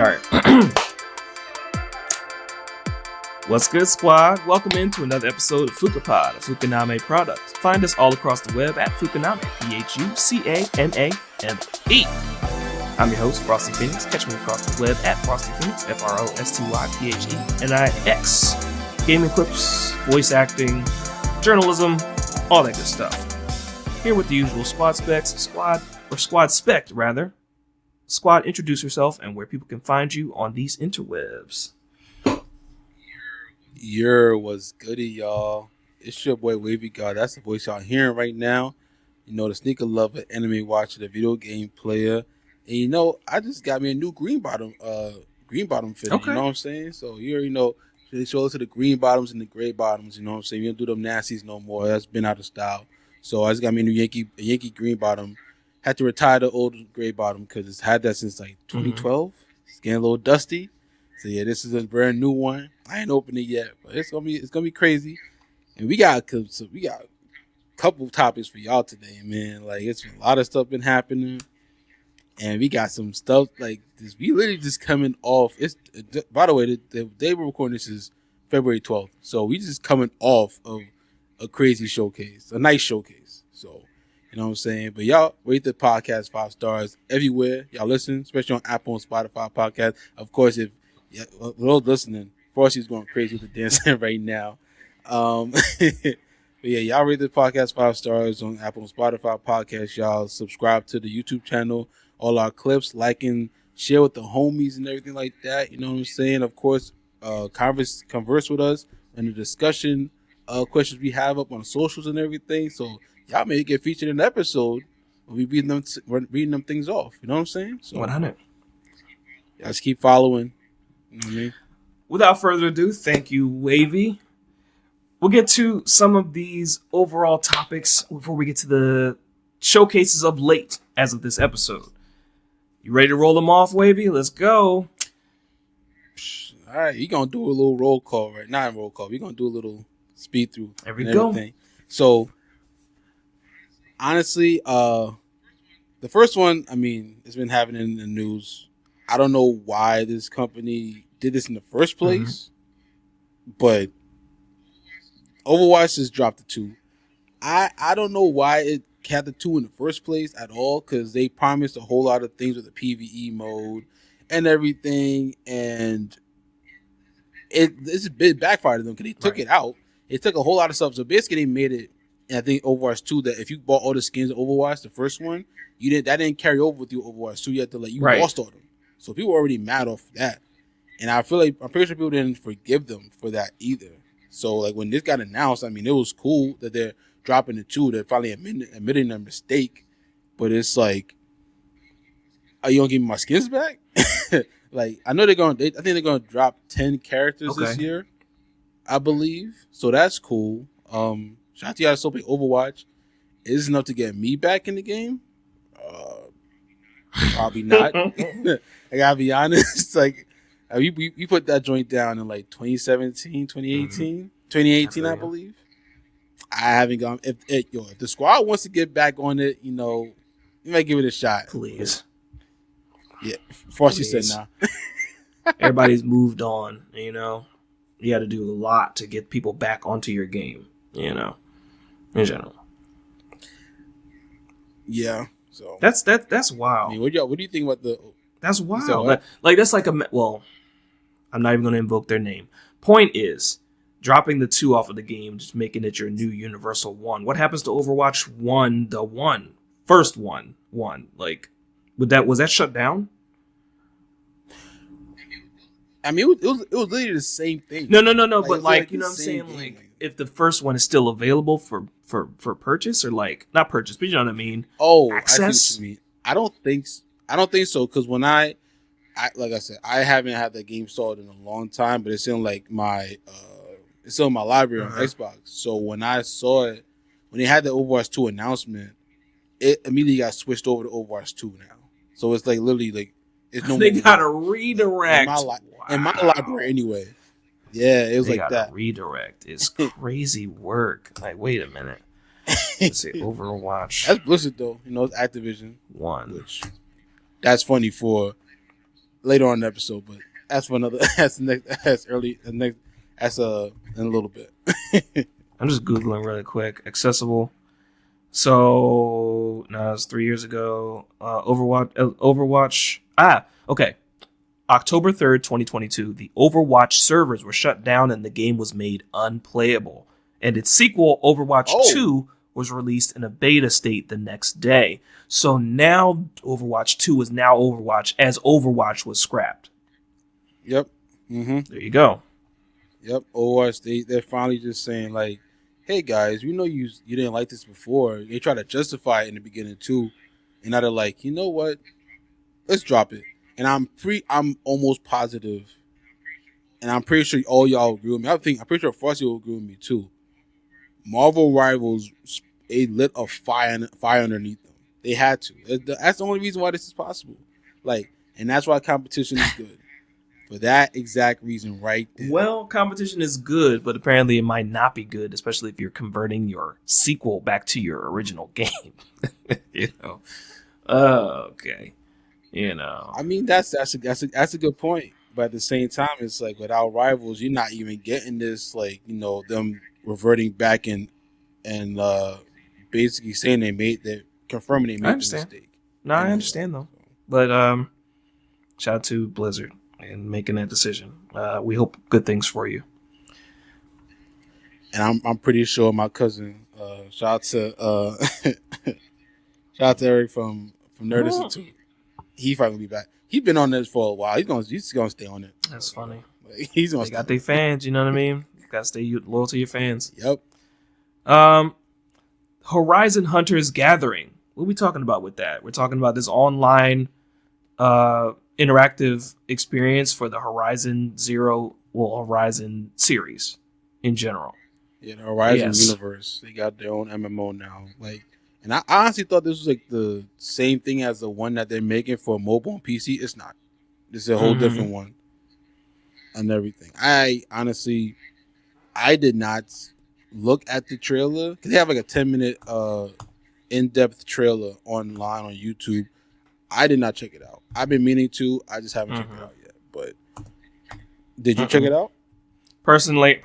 All right. What's good, squad? Welcome into another episode of Phuca-Pod, a Phucaname product. Find us all across the web at Phucaname, Phucaname. I'm your host, FrostyPhenix. Catch me across the web at FrostyPhenix, FrostyPhenix. Gaming clips, voice acting, journalism, all that good stuff. Here with the usual squad spec, Squad, introduce yourself and where people can find you on these interwebs. What's goody, y'all? It's your boy Wavy God. That's the voice y'all hearing right now. You know, the sneaker lover, anime watcher, the video game player. And you know, I just got me a new green bottom fitting. Okay. You know what I'm saying? So you already know, they show us to the green bottoms and the gray bottoms. You know what I'm saying? We don't do them nasties no more. That's been out of style. So I just got me a new Yankee green bottom. Had to retire the old gray bottom because it's had that since like 2012. It's getting a little dusty. So yeah, this is a brand new one. I ain't opened it yet, but it's gonna be crazy. And we got a couple topics for y'all today, man. Like it's a lot of stuff been happening, and we got some stuff like this. We literally just coming off. It's by the way, the day we're recording this is February 12th, so we just coming off of a crazy showcase, a nice showcase. So you know what I'm saying. But y'all rate the podcast 5 stars everywhere y'all listen, especially on Apple and Spotify podcast. Of course, if those listening, Frosty's going crazy with the dancing right now. But yeah, y'all rate the podcast 5 stars on Apple and Spotify podcast. Y'all subscribe to the YouTube channel, all our clips, like and share with the homies and everything like that. You know what I'm saying? Of course, converse with us in the discussion questions we have up on socials and everything. So y'all may get featured in an episode. We'll be reading them things off. You know what I'm saying? So 100. Y'all just keep following. You know what I mean? Without further ado, thank you, Wavy. We'll get to some of these overall topics before we get to the showcases of late as of this episode. You ready to roll them off, Wavy? Let's go. All right, you're going to do a little roll call, right? Not a roll call. We're going to do a little speed through. There we go. So, honestly, the first one, I mean, it's been happening in the news. I don't know why this company did this in the first place, but Overwatch just dropped the 2. I don't know why it had the 2 in the first place at all, because they promised a whole lot of things with the PvE mode and everything, and it's a bit backfired to them because they took it out. They took a whole lot of stuff, so basically they made it. And I think Overwatch 2, that if you bought all the skins of Overwatch, the first one, that didn't carry over with you Overwatch 2. You had to lost all them. So people were already mad off that. And I feel like, I'm pretty sure people didn't forgive them for that either. So like when this got announced, I mean, it was cool that they're dropping the 2. They're finally admitting their mistake. But it's like, are you gonna give me my skins back? Like, I know I think they're gonna drop 10 characters this year, I believe. So that's cool. Shout out to y'all still play Overwatch. Is it enough to get me back in the game? Probably not. I gotta be honest. Like, we put that joint down in like 2017, 2018, 2018, I believe. I haven't gone. If the squad wants to get back on it, you know, you might give it a shot. Please. Yeah, Frosty said nah. Everybody's moved on. You know, you got to do a lot to get people back onto your game. You know, in general. Yeah. So that's wild. I mean, what do you think about the? That's wild. Like that's like I'm not even going to invoke their name. Point is, dropping the 2 off of the game, just making it your new universal 1. What happens to Overwatch 1? The first one. Like, was that shut down? I mean, it was literally the same thing. No. Like, but like, you know what I'm saying? Game. Like, if the first one is still available for purchase, or like not purchase, but you know what I mean? Oh, access. I see what you mean. I don't think so, because when I like I said, I haven't had that game installed in a long time, but it's in like my library on Xbox. So when I saw it, when they had the Overwatch 2 announcement, it immediately got switched over to Overwatch 2 now. So it's like literally like it's no. They got a redirect in my library anyway. Yeah, it was they like got that. A redirect. It's crazy work. Like, wait a minute. Let's see, Overwatch. That's Blizzard though. You know, it's Activision 1. Which that's funny for later on in the episode, but that's for another. That's the next. That's early. The next. That's in a little bit. I'm just googling really quick. Accessible. So no, it's 3 years ago. Overwatch. Okay. October 3rd, 2022. The Overwatch servers were shut down and the game was made unplayable. And its sequel, Overwatch 2, was released in a beta state the next day. So now Overwatch 2 is now Overwatch as Overwatch was scrapped. Yep. Mm-hmm. There you go. Yep. Overwatch, they're finally just saying like, hey guys, we know you didn't like this before. They try to justify it in the beginning too. And now they're like, you know what? Let's drop it. And I'm almost positive. And I'm pretty sure all y'all agree with me. I'm pretty sure Frosty will agree with me too. Marvel Rivals, they lit a fire underneath them. They had to. That's the only reason why this is possible. Like, and that's why competition is good. For that exact reason right there. Well, competition is good, but apparently it might not be good, especially if you're converting your sequel back to your original game. You know. Okay. You know. I mean, that's a good point. But at the same time, it's like without Rivals, you're not even getting this, like, you know, them reverting back and basically saying confirming they made the mistake. No, I understand though. But shout out to Blizzard and making that decision. We hope good things for you. And I'm pretty sure my cousin, shout out to Eric from Nerdverse too. He probably gonna be back. He's been on this for a while. He's gonna stay on it. That's funny. Like, he's gonna. They got their fans. You know what I mean? You gotta stay loyal to your fans. Yep. Horizon Hunters Gathering. What are we talking about with that? We're talking about this online interactive experience for the Horizon series in general. Yeah, the Horizon universe. They got their own MMO now. Like, and I honestly thought this was like the same thing as the one that they're making for mobile and PC. It's not. This is a whole different one. And everything. I did not look at the trailer because they have like a 10-minute in-depth trailer online on YouTube. I did not check it out. I've been meaning to. I just haven't checked it out yet. But did you check it out? Personally,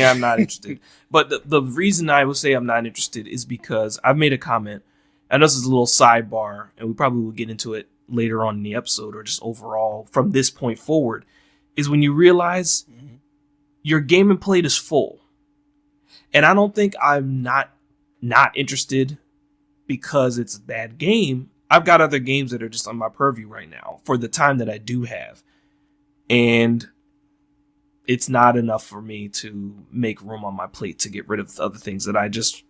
I'm not interested. But the reason I would say I'm not interested is because I've made a comment. I know this is a little sidebar, and we probably will get into it later on in the episode or just overall from this point forward, is when you realize your gaming plate is full. And I don't think I'm not interested because it's a bad game. I've got other games that are just on my purview right now for the time that I do have. And it's not enough for me to make room on my plate to get rid of the other things that I just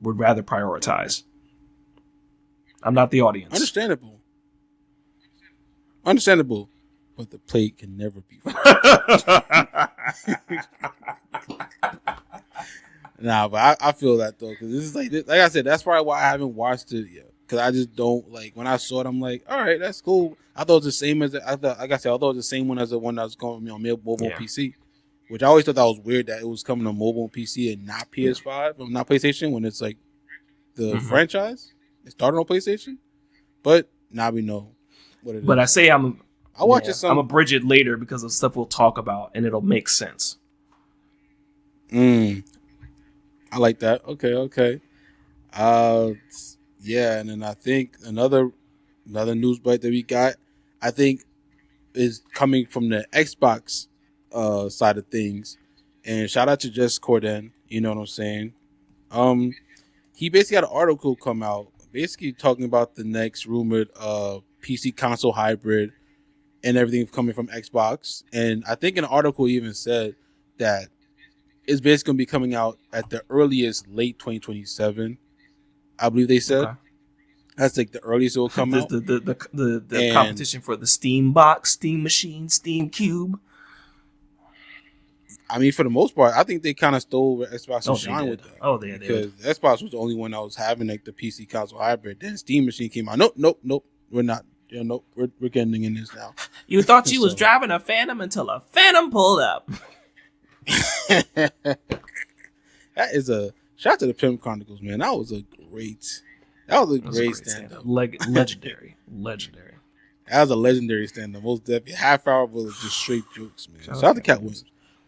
would rather prioritize. I'm not the audience. Understandable. But the plate can never be full. Nah, but I feel that though, because this is like I said, that's probably why I haven't watched it yet. Because I just don't like when I saw it. I'm like, all right, that's cool. I thought it was the same as I thought it was the same one as the one that was going on mobile and PC. Which I always thought that was weird that it was coming on mobile and PC and not PS5 or not PlayStation when it's like the franchise. It started on PlayStation, but now we know what it is. But I say I'll watch it. I'm a bridge it later because of stuff we'll talk about and it'll make sense. I like that. Okay. Yeah, and then I think another news bite that we got, I think, is coming from the Xbox side of things. And shout out to Jess Corden, you know what I'm saying? He basically had an article come out basically talking about the next rumored PC console hybrid and everything coming from Xbox. And I think an article even said that it's basically going to be coming out at the earliest late 2027. I believe they said. Okay. That's like the earliest it will come out. The competition for the Steam box, Steam machine, Steam cube. I mean, for the most part, I think they kind of stole Xbox and shine with that. Oh, they did. Because Xbox was the only one that was having like the PC console hybrid. Then Steam machine came out. Nope. We're not. Yeah, nope. We're getting in this now. You thought you was driving a Phantom until a Phantom pulled up. That is a shout out to the Pimp Chronicles, man. That was a great stand-up. Legendary. That was a legendary stand-up. Most definitely. Half hour was just straight jokes, man. Shout out to Cat Williams.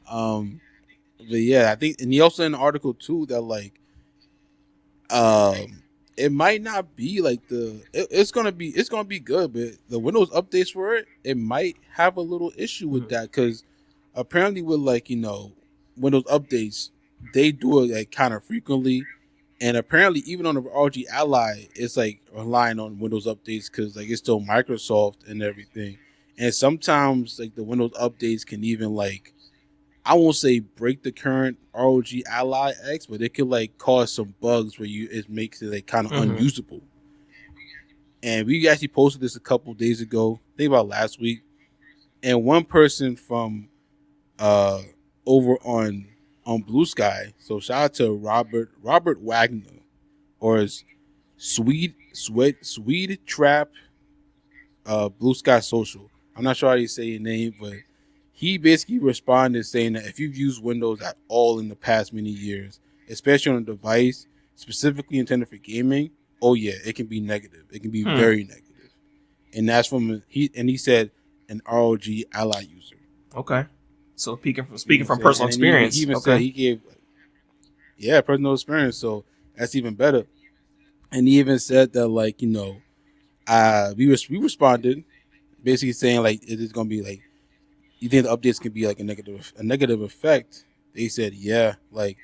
But yeah, I think, and he also in the article too that like, it might not be like it's gonna be good, but the Windows updates for it might have a little issue with that because apparently with like Windows updates they do it like kind of frequently, and apparently even on the RG Ally it's like relying on Windows updates because like it's still Microsoft and everything, and sometimes like the Windows updates can even like I won't say break the current ROG Ally X, but it could like cause some bugs where it makes it like kind of unusable. And we actually posted this a couple days ago, I think about last week. And one person from over on Blue Sky, so shout out to Robert Wagner, or his Swede Trap Blue Sky Social. I'm not sure how you say your name, but he basically responded saying that if you've used Windows at all in the past many years, especially on a device specifically intended for gaming, oh yeah, it can be negative. It can be very negative. And that's he said an ROG Ally user. Okay. So speaking from personal experience. He even said he gave personal experience, so that's even better. And he even said that like, we responded basically saying like it is gonna be like, you think the updates can be like a negative effect? They said, yeah, like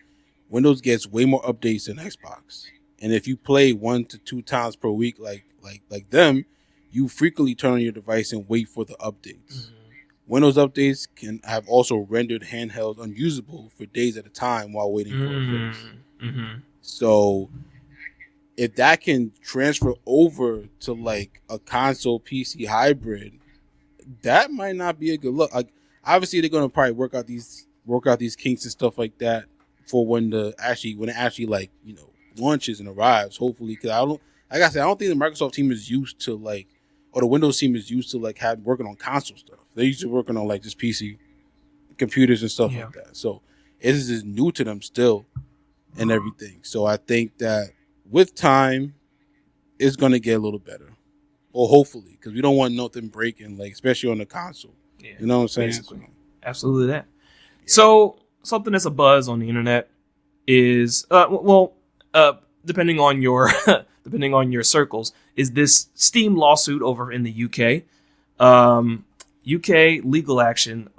Windows gets way more updates than Xbox. And if you play 1 to 2 times per week, like them, you frequently turn on your device and wait for the updates. Windows updates can have also rendered handhelds unusable for days at a time while waiting for a fix. So if that can transfer over to like a console PC hybrid, that might not be a good look. Like obviously they're gonna probably work out these kinks and stuff like that for when it actually like launches and arrives. Hopefully, because I don't think the Microsoft team is used to like, or the Windows team is used to like working on console stuff. They're usually working on like just PC computers and stuff like that. So this is new to them still and everything. So I think that with time, it's gonna get a little better. Or hopefully, because we don't want nothing breaking, like especially on the console. Yeah, you know what I'm saying? Basically. Absolutely that. Yeah. So something that's a buzz on the internet is depending on your circles, is this Steam lawsuit over in the UK. UK legal action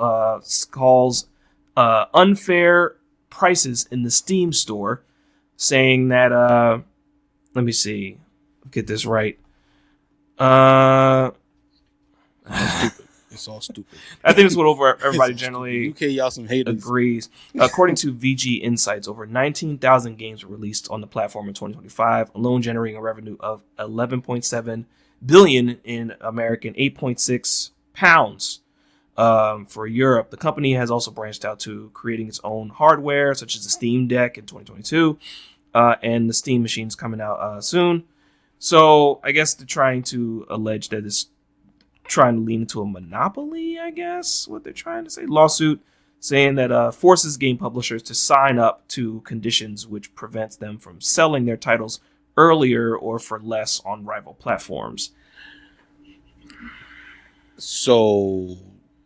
calls unfair prices in the Steam store, saying that let me see, get this right. It's all stupid. I think it's what everybody generally UK y'all some haters. Agrees. According to VG Insights, over 19,000 games were released on the platform in 2025, alone generating a revenue of 11.7 billion in American, 8.6 pounds for Europe. The company has also branched out to creating its own hardware, such as the Steam Deck in 2022, and the Steam machines coming out soon. So I guess they're trying to allege that it's trying to lean into a monopoly, I guess, what they're trying to say. Lawsuit saying that forces game publishers to sign up to conditions which prevents them from selling their titles earlier or for less on rival platforms. So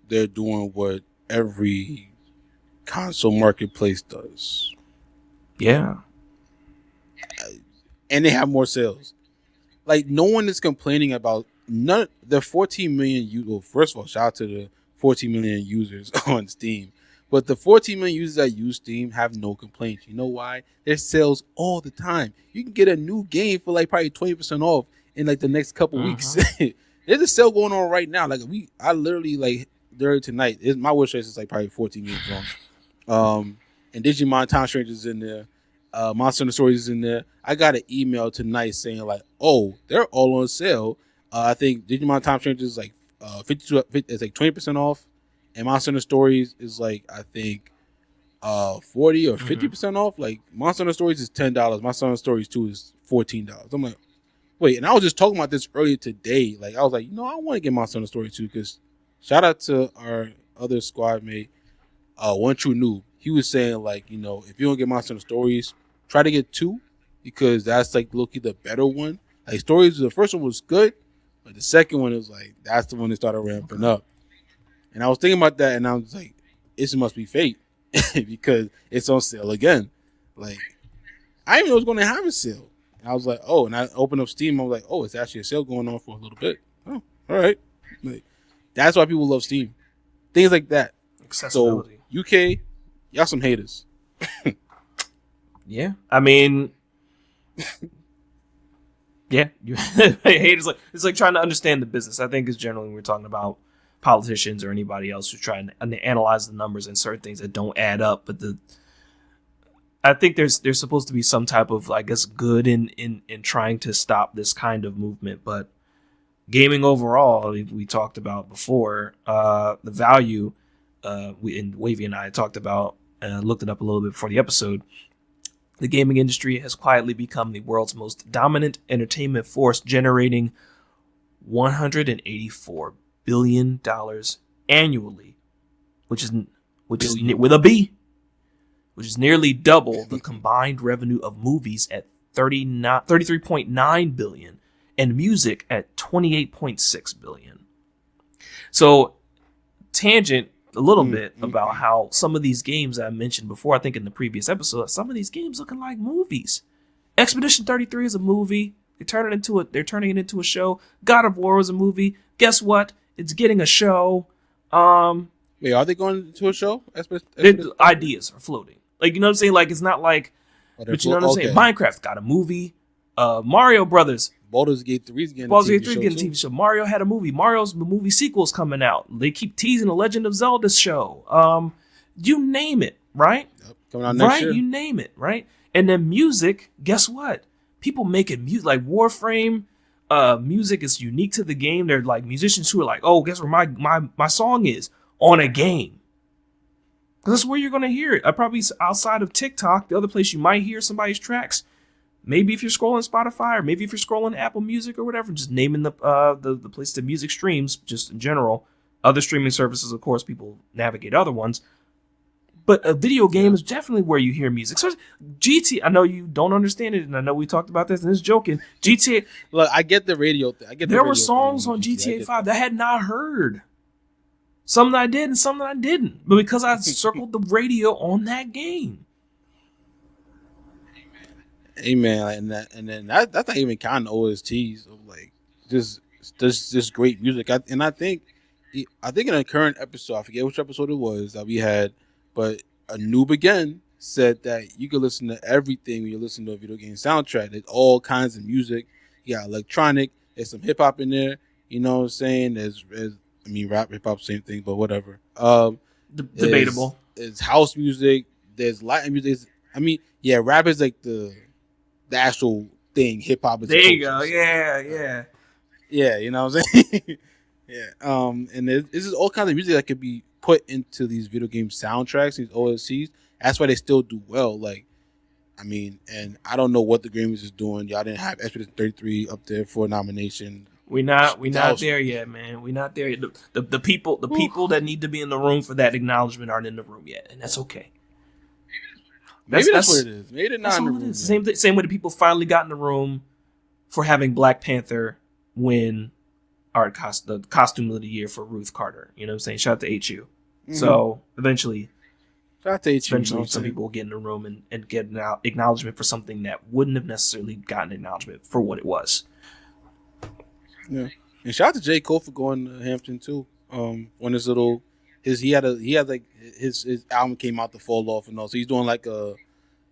they're doing what every console marketplace does. Yeah. And they have more sales. Like, no one is complaining about the 14 million users. Well, first of all, shout out to the 14 million users on Steam. But the 14 million users that use Steam have no complaints. You know why? There's sales all the time. You can get a new game for like probably 20% off in like the next couple weeks. There's a sale going on right now. Like I literally like during tonight. My wish list is like probably 14 minutes long. And Digimon Time Strangers is in there. Monster Hunter Stories is in there. I got an email tonight saying like, oh, they're all on sale. I think Digimon Time Strangers is like 50, it's like 20% off, and Monster Hunter Stories is like I think 40 or 50% off. Like Monster Hunter Stories is $10. Monster Hunter Stories 2 is $14. I'm like, wait, and I was just talking about this earlier today. Like I was like, I want to get Monster Hunter Stories 2 because shout out to our other squad mate, One True Noob. He was saying like, if you don't get Monster Hunter Stories, try to get 2 because that's like low-key the better one. Like Stories, the first one was good, But the second one was like that's the one that started ramping up. And I was thinking about that, and I was like, "This must be fate," because it's on sale again. Like I didn't even know it was going to have a sale. And I was like, "Oh!" And I opened up Steam. I was like, "Oh, it's actually a sale going on for a little bit." Oh, all right. Like that's why people love Steam. Things like that. Accessibility. So UK, y'all some haters. Yeah, I mean, yeah, you hate it's like trying to understand the business. I think is generally when we're talking about politicians or anybody else who's trying to analyze the numbers and certain things that don't add up. But I think there's supposed to be some type of, I guess, good in trying to stop this kind of movement. But gaming overall, we talked about before, the value. Wavy and I talked about, looked it up a little bit before the episode. The gaming industry has quietly become the world's most dominant entertainment force, generating $184 billion annually, which is with a B, which is nearly double the combined revenue of movies at $33.9 billion and music at $28.6 billion. So, tangent a little bit about how some of these games I mentioned before, I think in the previous episode, some of these games looking like movies. Expedition 33 is a movie. They're turning it into a show. God of War is a movie. Guess what? It's getting a show. Wait, are they going to a show? Ideas are floating. Like, you know what I'm saying? Like, it's not like, but you know what I'm saying? Minecraft got a movie. Mario Brothers. Baldur's Gate 3 is getting a TV show. Mario had a movie. Mario's movie sequel's coming out. They keep teasing the Legend of Zelda show. You name it, right? Yep. Coming out next year. You name it, right? And then music, guess what? People making music like Warframe. Music is unique to the game. They're like musicians who are like, oh, guess where my song is? On a game. That's where you're going to hear it. Probably outside of TikTok, the other place you might hear somebody's tracks. Maybe if you're scrolling Spotify, or maybe if you're scrolling Apple Music or whatever, just naming the place the music streams, just in general. Other streaming services, of course, people navigate other ones. But a video game is definitely where you hear music. So GTA, I know you don't understand it, and I know we talked about this, and it's joking. GTA. Look, I get the radio. There were songs on GTA 5 that I had not heard. Some that I did and some that I didn't. But because I circled the radio on that game. Amen, and then that's not even counting OSTs of like just great music. I think in a current episode, I forget which episode it was that we had, but a noob again said that you can listen to everything when you listen to a video game soundtrack. There's all kinds of music. You got electronic. There's some hip hop in there. You know what I'm saying? There's rap, hip hop, same thing, but whatever. Debatable. There's house music. There's Latin music. Rap is like the actual thing. Hip hop is. There you go. Yeah. Yeah, you know what I'm saying? Yeah. And this is all kinds of music that could be put into these video game soundtracks, these OSCs. That's why they still do well. Like, and I don't know what the Grammys is doing. Y'all didn't have Expedition 33 up there for a nomination. We not there yet, man. We not there yet. The people that need to be in the room for that acknowledgement aren't in the room yet, and that's okay. Maybe that's what it is. Maybe they're not in the room. Same way the people finally got in the room for having Black Panther win the costume of the year for Ruth Carter. You know what I'm saying? Shout out to HU. Mm-hmm. So eventually, shout out to HU. Some people will get in the room and get an acknowledgement for something that wouldn't have necessarily gotten acknowledgement for what it was. Yeah, and shout out to J. Cole for going to Hampton too. When his album came out to fall off and all, so he's doing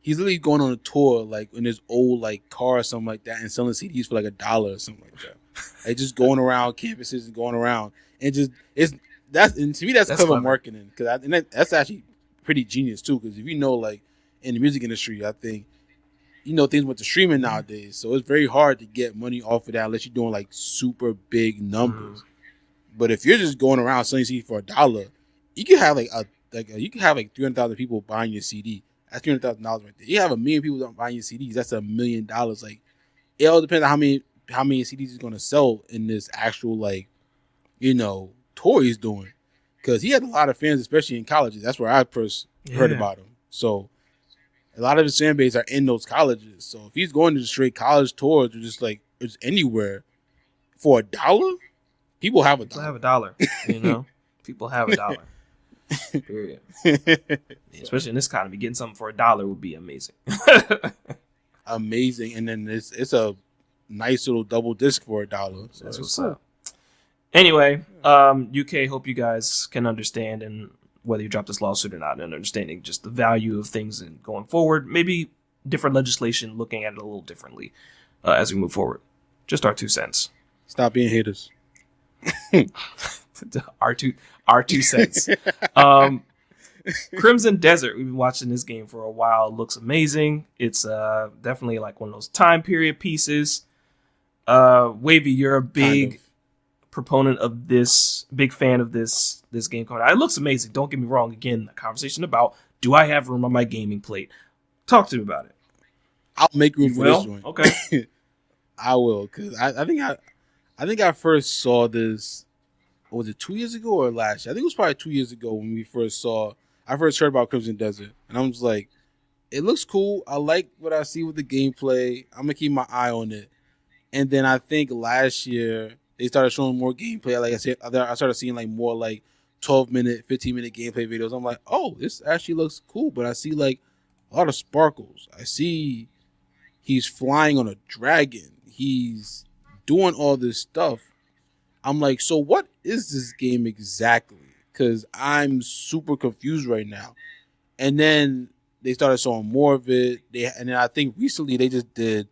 he's literally going on a tour like in his old like car or something like that and selling CDs for like $1 or something like that. Like just going around campuses and going around and to me that's clever marketing because that's actually pretty genius too because if you know like in the music industry I think. Things went to streaming nowadays, so it's very hard to get money off of that unless you're doing like super big numbers. Mm-hmm. But if you're just going around selling CDs for $1, you can have you can have 300,000 people buying your CD. That's $300,000 right there. You have 1 million people buying your CDs. That's $1 million. Like it all depends on how many CDs he's going to sell in this actual tour he's doing. Because he had a lot of fans, especially in colleges. That's where I first heard about him. So. A lot of his fan base are in those colleges. So if he's going to straight college tours or just anywhere, For $1, people have People have $1. You know, people have $1. Period. Especially in this economy, getting something for $1 would be amazing. Amazing, and then it's a nice little double disc for $1. So that's what's up. Anyway, UK, hope you guys can understand, and whether you drop this lawsuit or not, and understanding just the value of things and going forward, maybe different legislation, looking at it a little differently as we move forward. Just our 2 cents. Stop being haters. our 2 cents. Crimson Desert. We've been watching this game for a while. It looks amazing. It's definitely like one of those time period pieces. Wavy, you're a big proponent of this, big fan of this game coming out. It looks amazing. Don't get me wrong. Again, a conversation about, do I have room on my gaming plate? Talk to me about it. I'll make room for this joint. Okay. I will, because I think I first saw this. Was it 2 years ago or last year? I think it was probably 2 years ago when I first heard about Crimson Desert, and I was like, it looks cool. I like what I see with the gameplay. I'm gonna keep my eye on it. And then I think last year they started showing more gameplay. Like I said, I started seeing like more like 12-minute, 15-minute gameplay videos. I'm like, oh, this actually looks cool. But I see like a lot of sparkles. I see he's flying on a dragon. He's doing all this stuff. I'm like, so what is this game exactly? Because I'm super confused right now. And then they started showing more of it. And then I think recently they just did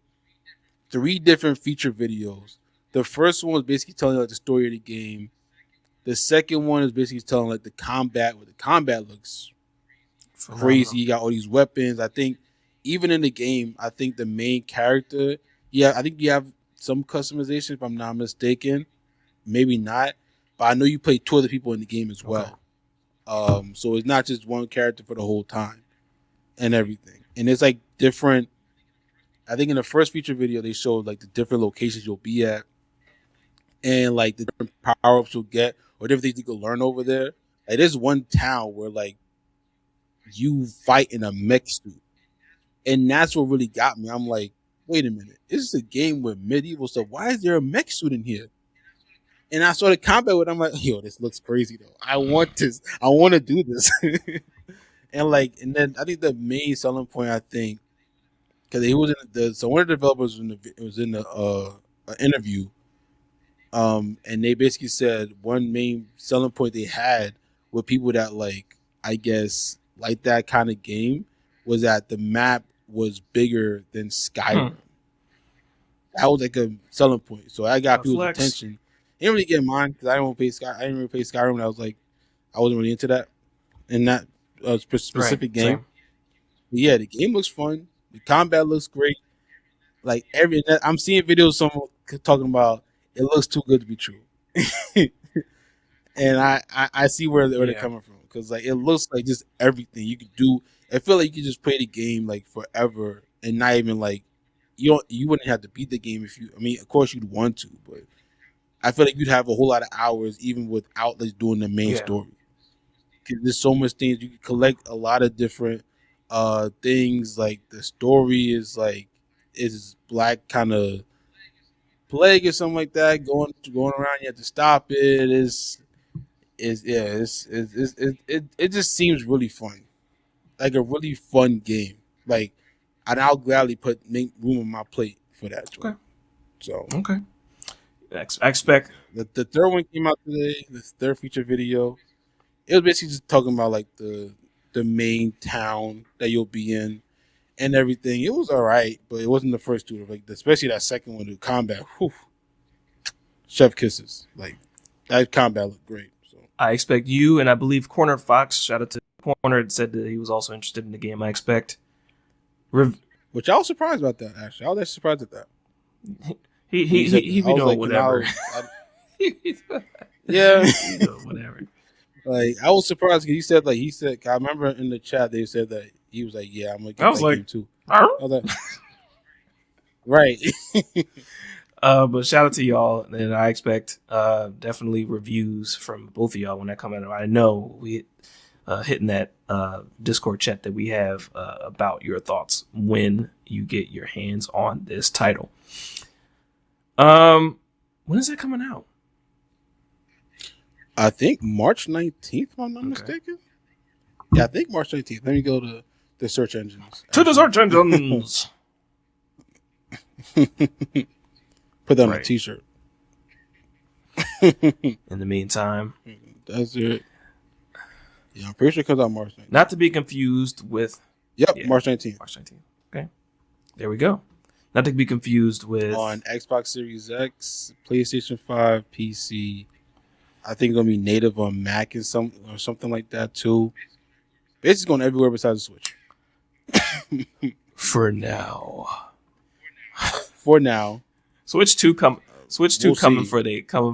3 different feature videos. The first one was basically telling like the story of the game. The second one is basically telling like the combat, where the combat looks crazy. You got all these weapons. I think even in the game, I think the main character, I think you have some customization if I'm not mistaken. Maybe not, but I know you play 2 other people in the game as well. Okay. So it's not just one character for the whole time and everything. And it's like different. I think in the first feature video they showed like the different locations you'll be at, and like the different power-ups you'll get, or different things you can learn over there. Like there's one town where like you fight in a mech suit, and that's what really got me. I'm like, wait a minute, this is a game with medieval stuff. Why is there a mech suit in here? And I started combat with it. I'm like, yo, this looks crazy though. I want this. I want to do this. and then I think the main selling point, I think, because he was one of the developers was in the interview, and they basically said one main selling point they had with people that like, I guess, like that kind of game was that the map was bigger than Skyrim. That was like a selling point. So I got people's attention. I didn't really get mine because I didn't really play Skyrim. And I wasn't really into that in that specific game. Same. But yeah, the game looks fun. The combat looks great. Like I'm seeing videos of someone talking about it looks too good to be true, and I see where they're coming from, because like it looks like just everything you could do. I feel like you could just play the game like forever and not even like you wouldn't have to beat the game if you. I mean, of course you'd want to, but I feel like you'd have a whole lot of hours even without like doing the main story. Because there's so much things you can collect, a lot of different things. Like the story is like black kind of plague or something like that going around. You have to stop it. It just seems really fun, like a really fun game. Like, and I'll gladly make room on my plate for that. Okay. So okay. I expect the third one came out today. The third feature video, it was basically just talking about like the main town that you'll be in and everything. It was all right, but it wasn't the first 2. Like especially that second one, the combat. Whew, chef kisses. Like that combat looked great. So I expect you, and I believe Corner Fox, shout out to Corner, said that he was also interested in the game. I expect. Which I was surprised about that. Actually, I was actually surprised at that. He be doing like, whatever. Yeah, he doing whatever. Like I was surprised because he said. I remember in the chat they said that he was like, "Yeah, I'm gonna get that game too." I was like, right. But shout out to y'all, and I expect definitely reviews from both of y'all when that come out. I know we hitting that Discord chat that we have about your thoughts when you get your hands on this title. When is that coming out? I think March 19th, if I'm not mistaken. Yeah, I think March 19th. Let me go to the search engines. To the search engines. Put that on a t-shirt. In the meantime. That's it. Yeah, I'm pretty sure it comes out March 19th. Not to be confused with... Yep, yeah, March 19th. March 19th. Okay. There we go. Not to be confused with... On Xbox Series X, PlayStation 5, PC. I think it's going to be native on Mac or something like that too. Basically going everywhere besides the Switch. For now. For now. Switch 2 coming We'll coming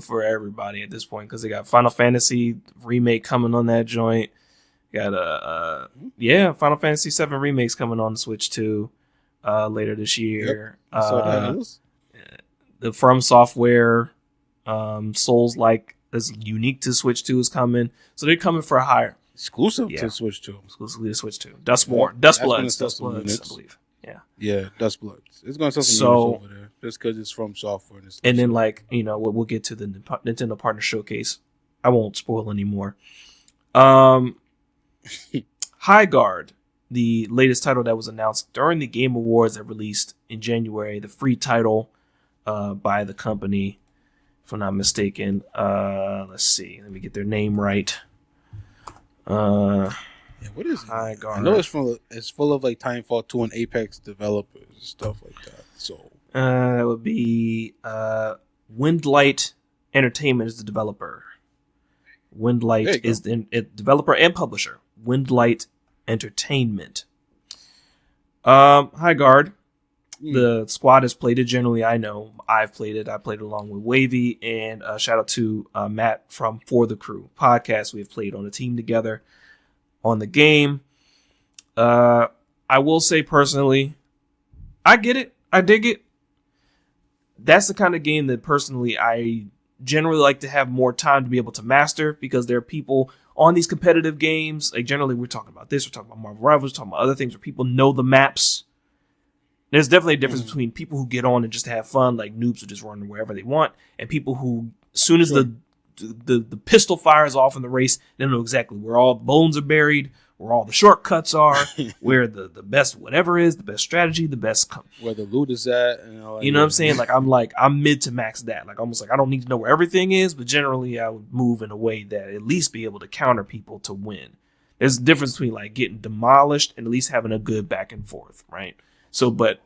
for everybody at this point because they got Final Fantasy remake coming on that joint. Got Final Fantasy 7 remakes coming on the Switch 2 later this year. Yep. I saw that. The From Software Souls-like is unique to Switch 2 is coming. So they're coming for a higher exclusive to Switch 2. Exclusively to Switch 2. Dustbloods, I believe. Yeah, Dustbloods. It's going to sell some units over there just because it's From Software. And then, we'll get to the Nintendo Partner Showcase. I won't spoil anymore. Highguard, the latest title that was announced during the Game Awards that released in January, the free title by the company, if I'm not mistaken. Let's see. Let me get their name right. What is Highguard? I know it's full of like Timefall 2 and Apex developers and stuff like that. So that would be Windlight Entertainment is the developer. Windlight is the developer and publisher. Windlight Entertainment. Highguard. The squad has played it. Generally, I know I've played it. I played it along with Wavy, and shout out to Matt from For the Crew podcast. We've played on a team together on the game. I will say personally, I get it. I dig it. That's the kind of game that personally I generally like to have more time to be able to master because there are people on these competitive games. Like generally, we're talking about this. We're talking about Marvel Rivals. We're talking about other things where people know the maps. There's definitely a difference between people who get on and just have fun, like noobs who just run wherever they want, and people who, as soon as the pistol fires off in the race, they know exactly where all the bones are buried, where all the shortcuts are, where the best whatever is, the best strategy, the best where the loot is at, and all that. You know what I'm saying? I'm mid to max that. Like almost like I don't need to know where everything is, but generally I would move in a way that at least be able to counter people to win. There's a difference between like getting demolished and at least having a good back and forth, right? So, but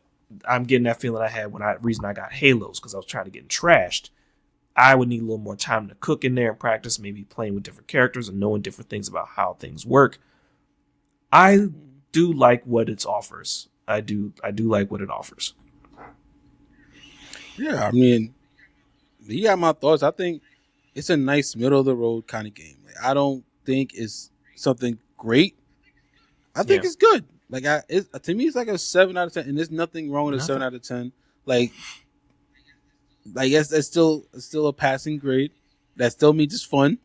I'm getting that feeling I had reason I got Halos because I was trying to get trashed. I would need a little more time to cook in there and practice, maybe playing with different characters and knowing different things about how things work. I do like what it offers. I do like what it offers. Yeah, I mean, you got my thoughts. I think it's a nice middle of the road kind of game. Like, I don't think it's something great. I think it's good. Like to me, it's like a 7 out of 10, and there's nothing wrong with a 7 out of 10. Like that's still a passing grade. That still means it's fun.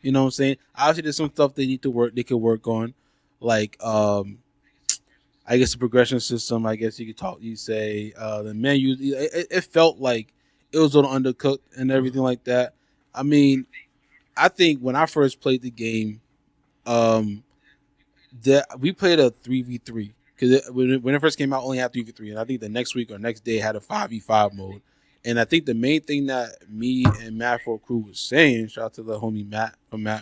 You know what I'm saying? Obviously, there's some stuff they could work on, like I guess the progression system. I guess you say the menu. It felt like it was a little undercooked and everything like that. I mean, I think when I first played the game, we played a 3v3 because when it first came out, only had 3v3, and I think the next week or next day had a 5v5 mode. And I think the main thing that me and Matt for Crew was saying, shout out to the homie Matt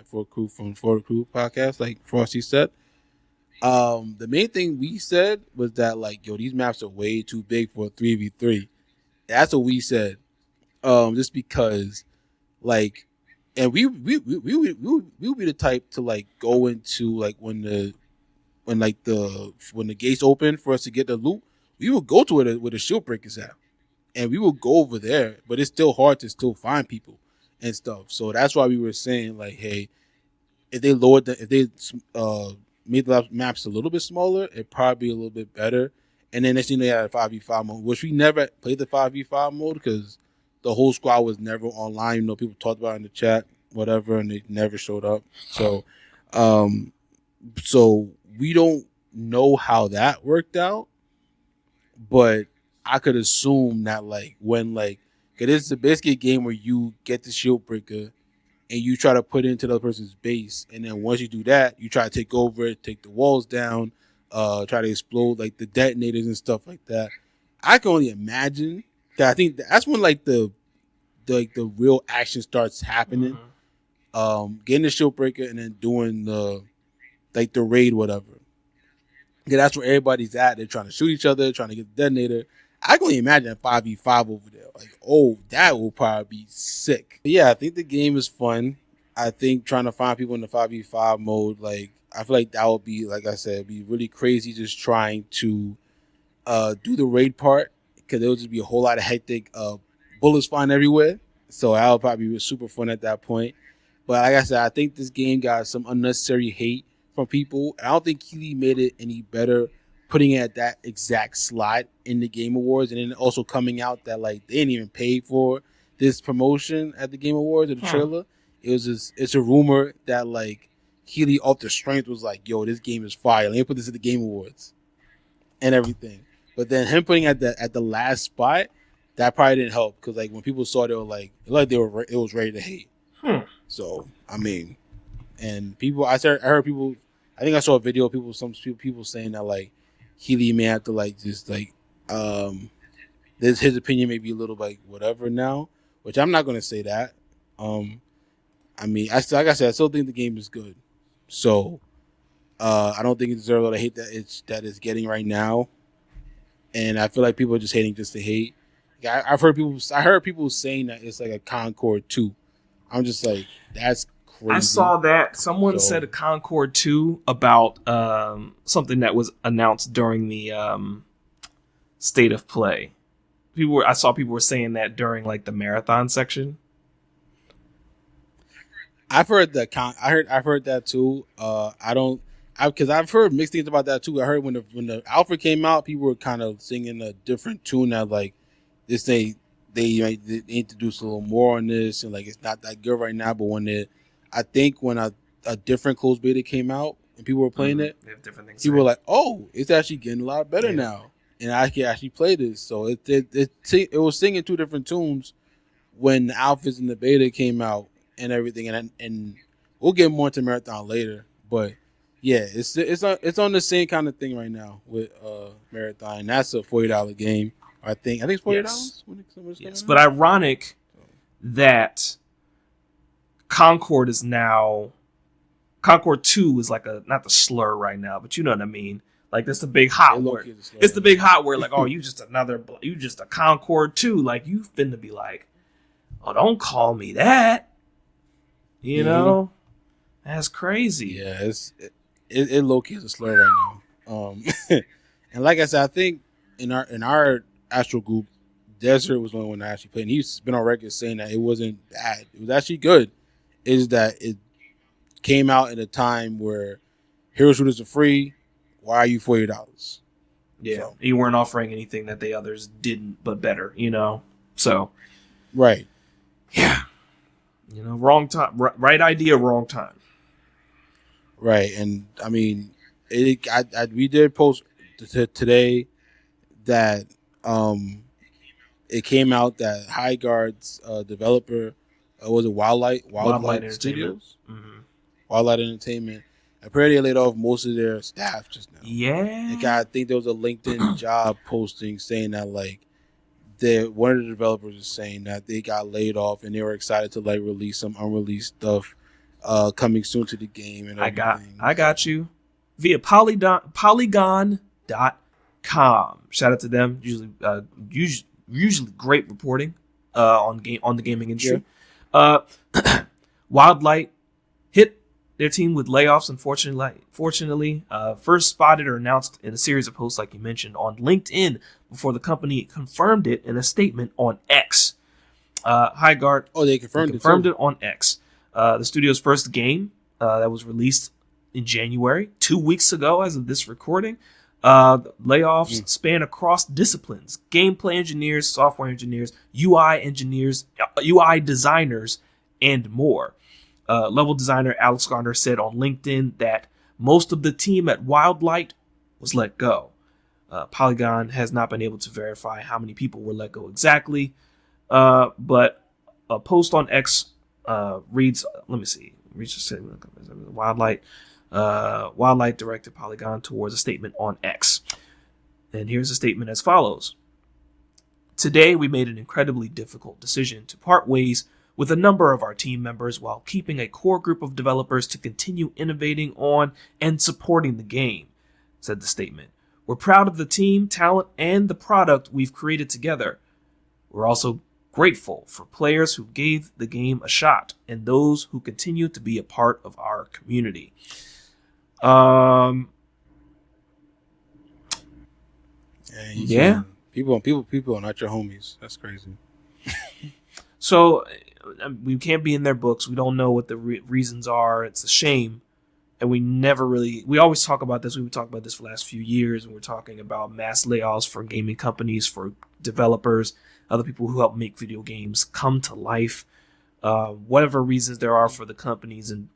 for Crew from For the Crew podcast, like Frosty said. The main thing we said was that like, yo, these maps are way too big for a 3v3. That's what we said. Just because, like, and we would be the type to like go into like when the gates open for us to get the loot, we would go to it where the shield breakers at, and we would go over there. But it's still hard to still find people and stuff. So that's why we were saying like, hey, if they made the maps a little bit smaller, it'd probably be a little bit better. And then next thing they had a 5v5 mode, which we never played the 5v5 mode because the whole squad was never online. You know, people talked about it in the chat, whatever, and they never showed up. So, so we don't know how that worked out, but I could assume that like when like Because it's basically a game where you get the shield breaker and you try to put it into the other person's base, and then once you do that, you try to take over it, take the walls down, try to explode like the detonators and stuff like that. I can only imagine that. I think that's when like the real action starts happening. Getting the shield breaker and then doing the raid, whatever. Yeah, that's where everybody's at. They're trying to shoot each other, trying to get the detonator. I can only imagine a 5v5 over there. Like, oh, that will probably be sick. But yeah, I think the game is fun. I think trying to find people in the 5v5 mode, like, I feel like that would be, like I said, be really crazy just trying to do the raid part, because there would just be a whole lot of hectic bullets flying everywhere. So that would probably be super fun at that point. But like I said, I think this game got some unnecessary hate from people. I don't think Keighley made it any better putting it at that exact slot in the Game Awards, and then also coming out that like they didn't even pay for this promotion at the Game Awards or the trailer. It's a rumor that like Keighley off the strength was like, yo, this game is fire. Let me put this at the Game Awards and everything. But then him putting at the last spot, that probably didn't help, because like when people saw it, they were like it was ready to hate. So I mean, and people, I heard people. I think I saw a video of some people saying that like Keighley may have to like just like his opinion may be a little like whatever now, which I'm not gonna say that. I mean, like I said, I still think the game is good. So I don't think it deserves a lot of hate that it's getting right now. And I feel like people are just hating just to hate. I heard people saying that it's like a Concord 2. I'm just like, that's crazy. I saw that someone said a Concord 2 about something that was announced during the State of Play. I saw people were saying that during like the marathon section. I've heard that. I've heard that too. Because I've heard mixed things about that too. I heard when the Alpha came out, people were kind of singing a different tune that like this they need to do a little more on this, and like it's not that good right now. But when a different closed beta came out and people were playing it, they have different things. People were like, "Oh, it's actually getting a lot better now," and I can actually play this. So it was singing two different tunes when the alphas and the beta came out and everything, and we'll get more into Marathon later. But yeah, it's on the same kind of thing right now with Marathon. And that's a $40 game. I think it's $40. Yes, but ironic that Concord 2 is like not the slur right now, but you know what I mean. Like that's the big hot word. It's the big hot word. Like, oh, you just a Concord 2. Like you finna be like, oh, don't call me that. You know, that's crazy. Yeah, it low key is a slur right now. And like I said, I think in our Astro group, Desert was the only one that actually played. And he's been on record saying that it wasn't bad. It was actually good. Is that it came out in a time where hero shooters are free. Why are you $40? Yeah, so, you weren't offering anything that the others didn't, but better. You know, so right. Yeah, you know, wrong time, right idea, wrong time. Right, and I mean, we did post today that it came out that Highguard's developer was it Wildlight Studios, Wildlight Entertainment. Apparently, they laid off most of their staff just now. Yeah, like, I think there was a LinkedIn job posting saying that like one of the developers is saying that they got laid off and they were excited to like release some unreleased stuff coming soon to the game. And everything. I got you via Polygon.com. Shout out to them. Usually great reporting on the gaming industry. Yeah. Wildlight hit their team with layoffs. Unfortunately, first spotted or announced in a series of posts, like you mentioned, on LinkedIn before the company confirmed it in a statement on X. Highguard. Oh, they confirmed it on X. The studio's first game that was released in January, 2 weeks ago as of this recording. Layoffs span across disciplines: gameplay engineers, software engineers, UI designers, and more. Level designer Alex Garner said on LinkedIn that most of the team at Wildlight was let go. Polygon has not been able to verify how many people were let go exactly. But a post on X reads, let me see, Wildlight directed Polygon towards a statement on X. And here's a statement as follows. Today, we made an incredibly difficult decision to part ways with a number of our team members while keeping a core group of developers to continue innovating on and supporting the game, said the statement. We're proud of the team, talent, and the product we've created together. We're also grateful for players who gave the game a shot and those who continue to be a part of our community. Yeah. People are not your homies. That's crazy. So we can't be in their books. We don't know what the reasons are. It's a shame. And we always talk about this. We've talked about this for the last few years. And we're talking about mass layoffs for gaming companies, for developers, other people who help make video games come to life. Whatever reasons there are for the companies. And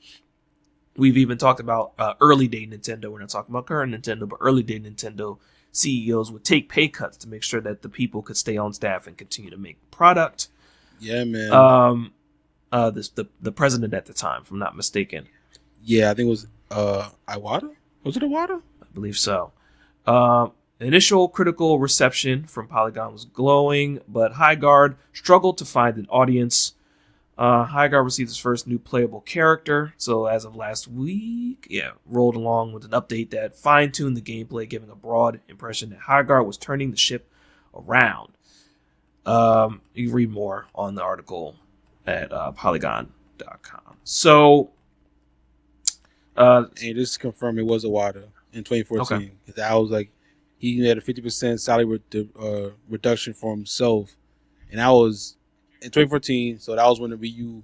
we've even talked about early day Nintendo. We're not talking about current Nintendo, but early day Nintendo CEOs would take pay cuts to make sure that the people could stay on staff and continue to make product. Yeah, man. The president at the time, if I'm not mistaken. Yeah, I think it was Iwata. Was it Iwata? I believe so. Initial critical reception from Polygon was glowing, but Highguard struggled to find an audience. Highguard received his first new playable character, so as of last week, rolled along with an update that fine-tuned the gameplay, giving a broad impression that Highguard was turning the ship around. You can read more on the article at polygon.com. So, and just to confirm, it was Iwata in 2014. Okay. That was like, he had a 50% salary reduction for himself, and that was in 2014. So that was when the Wii U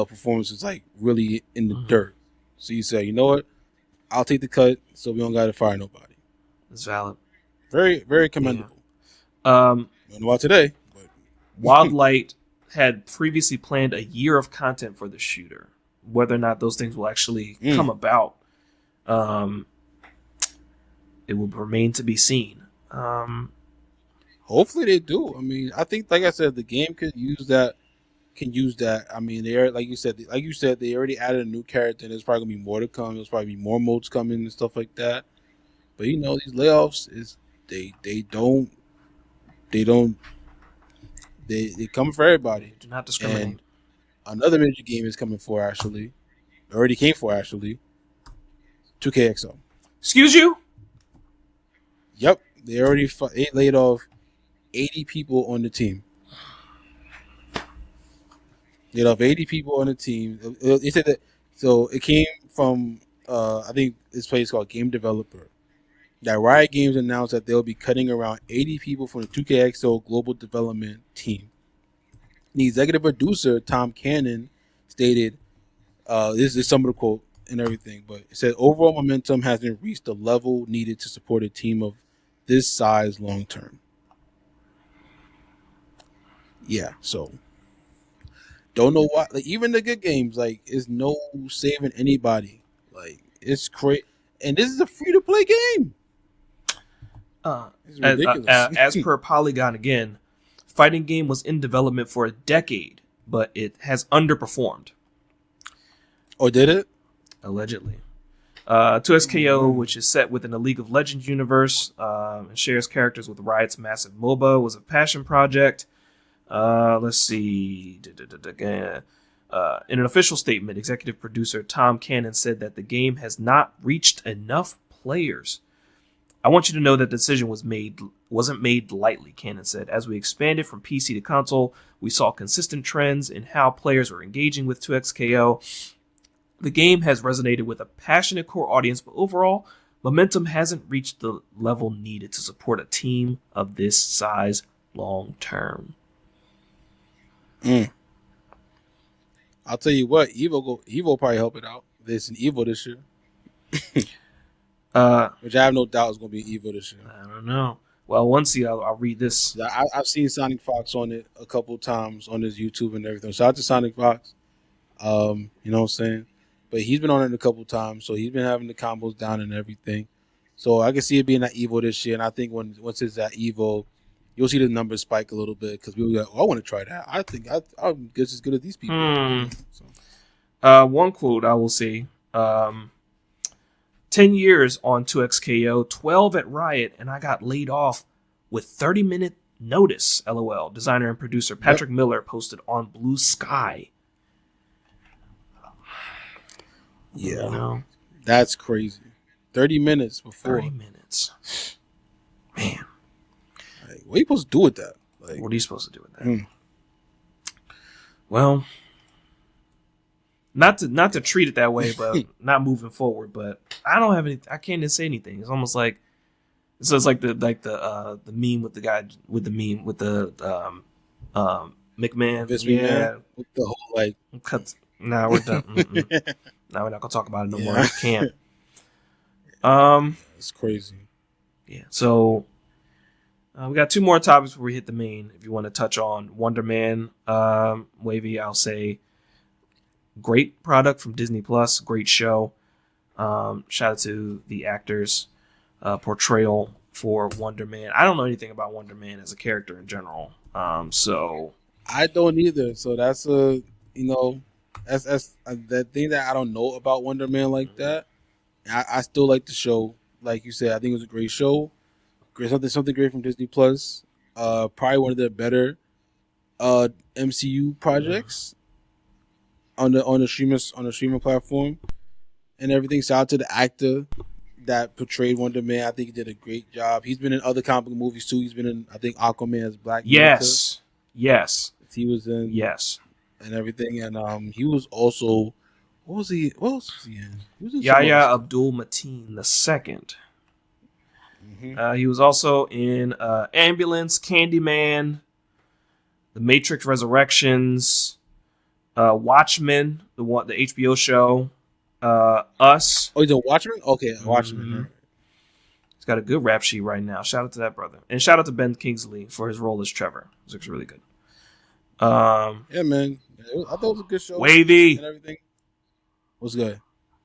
performance was like really in the dirt. So you say, you know what? I'll take the cut, so we don't got to fire nobody. That's valid. Very, very commendable. Yeah. I don't know about today, but Wildlight had previously planned a year of content for the shooter. Whether or not those things will actually come about, it will remain to be seen. Hopefully they do. I mean, I think, like I said, the game could use that. I mean, they are, like you said, they already added a new character, and there's probably gonna be more to come. There's probably be more modes coming and stuff like that. But you know, these layoffs they come for everybody. Do not discriminate. And another major game is coming for actually. Already came for actually. 2KXO. Excuse you? Yep, they already laid off 80 people on the team. Laid off 80 people on the team. They said that, so it came from I think this place called Game Developer. That Riot Games announced that they'll be cutting around 80 people from the 2KXO global development team. The executive producer Tom Cannon stated, this is some of the quote and everything, but it said overall momentum hasn't reached the level needed to support a team of this size long term. Yeah, so don't know why. Like, even the good games, like, is no saving anybody. Like, it's crazy, and this is a free to play game. It's ridiculous. As per Polygon again, fighting game was in development for a decade, but it has underperformed. Or did it? Allegedly. 2XKO, which is set within the League of Legends universe and shares characters with Riot's massive MOBA, was a passion project. Let's see. In an official statement, executive producer Tom Cannon said that the game has not reached enough players. I want you to know that the decision wasn't made lightly, Cannon said. As we expanded from PC to console, we saw consistent trends in how players were engaging with 2XKO. The game has resonated with a passionate core audience, but overall, momentum hasn't reached the level needed to support a team of this size long term. I'll tell you what, Evo will probably help it out. There's an Evo this year. Which I have no doubt is going to be Evo this year. I don't know. Well, once I'll read this. I've seen Sonic Fox on it a couple times on his YouTube and everything. Shout out to Sonic Fox. You know what I'm saying? But he's been on it a couple times, so he's been having the combos down and everything. So I can see it being at Evo this year, and I think once it's at Evo, you'll see the numbers spike a little bit because people be like, "Oh, I want to try that. I think I'm just as good as these people." So. One quote I will say: 10 years on 2XKO, 12 at Riot, and I got laid off with 30-minute notice. LOL. Designer and producer Patrick Miller posted on Blue Sky. Yeah, you know, that's crazy. 30 minutes before. 30 minutes. Man. Like, what are you supposed to do with that? Like, what are you supposed to do with that? Well, not to treat it that way, but not moving forward. But I don't have any. I can't even say anything. It's almost like it's like the meme with the guy with the meme with the McMahon. Vince yeah, McMahon, with the whole like. Cut. Nah, we're done. Now we're not gonna talk about it no more. We can't. It's crazy. Yeah. So we got 2 more topics before we hit the main. If you want to touch on Wonder Man, Wavy, I'll say great product from Disney Plus, great show. Shout out to the actors' portrayal for Wonder Man. I don't know anything about Wonder Man as a character in general, so I don't either. So that's that's that thing that I don't know about Wonder Man like that. I still like the show. Like you said, I think it was a great show. Something great from Disney Plus. Probably one of the better MCU projects on the streamer platform and everything. Shout out to the actor that portrayed Wonder Man. I think he did a great job. He's been in other comic book movies too. He's been in, I think, Aquaman's Black Manta. Yes. He was in. Yes. And everything, and he was also. What else was he in? He was in Yahya Abdul-Mateen II. He was also in Ambulance, Candyman, The Matrix Resurrections, Watchmen, the HBO show, Us. Oh, he's a Watchmen? Okay, Watchmen. He's got a good rap sheet right now. Shout out to that brother. And shout out to Ben Kingsley for his role as Trevor. It looks really good. Yeah, man. I thought it was a good show. Wavy. And everything. What's good?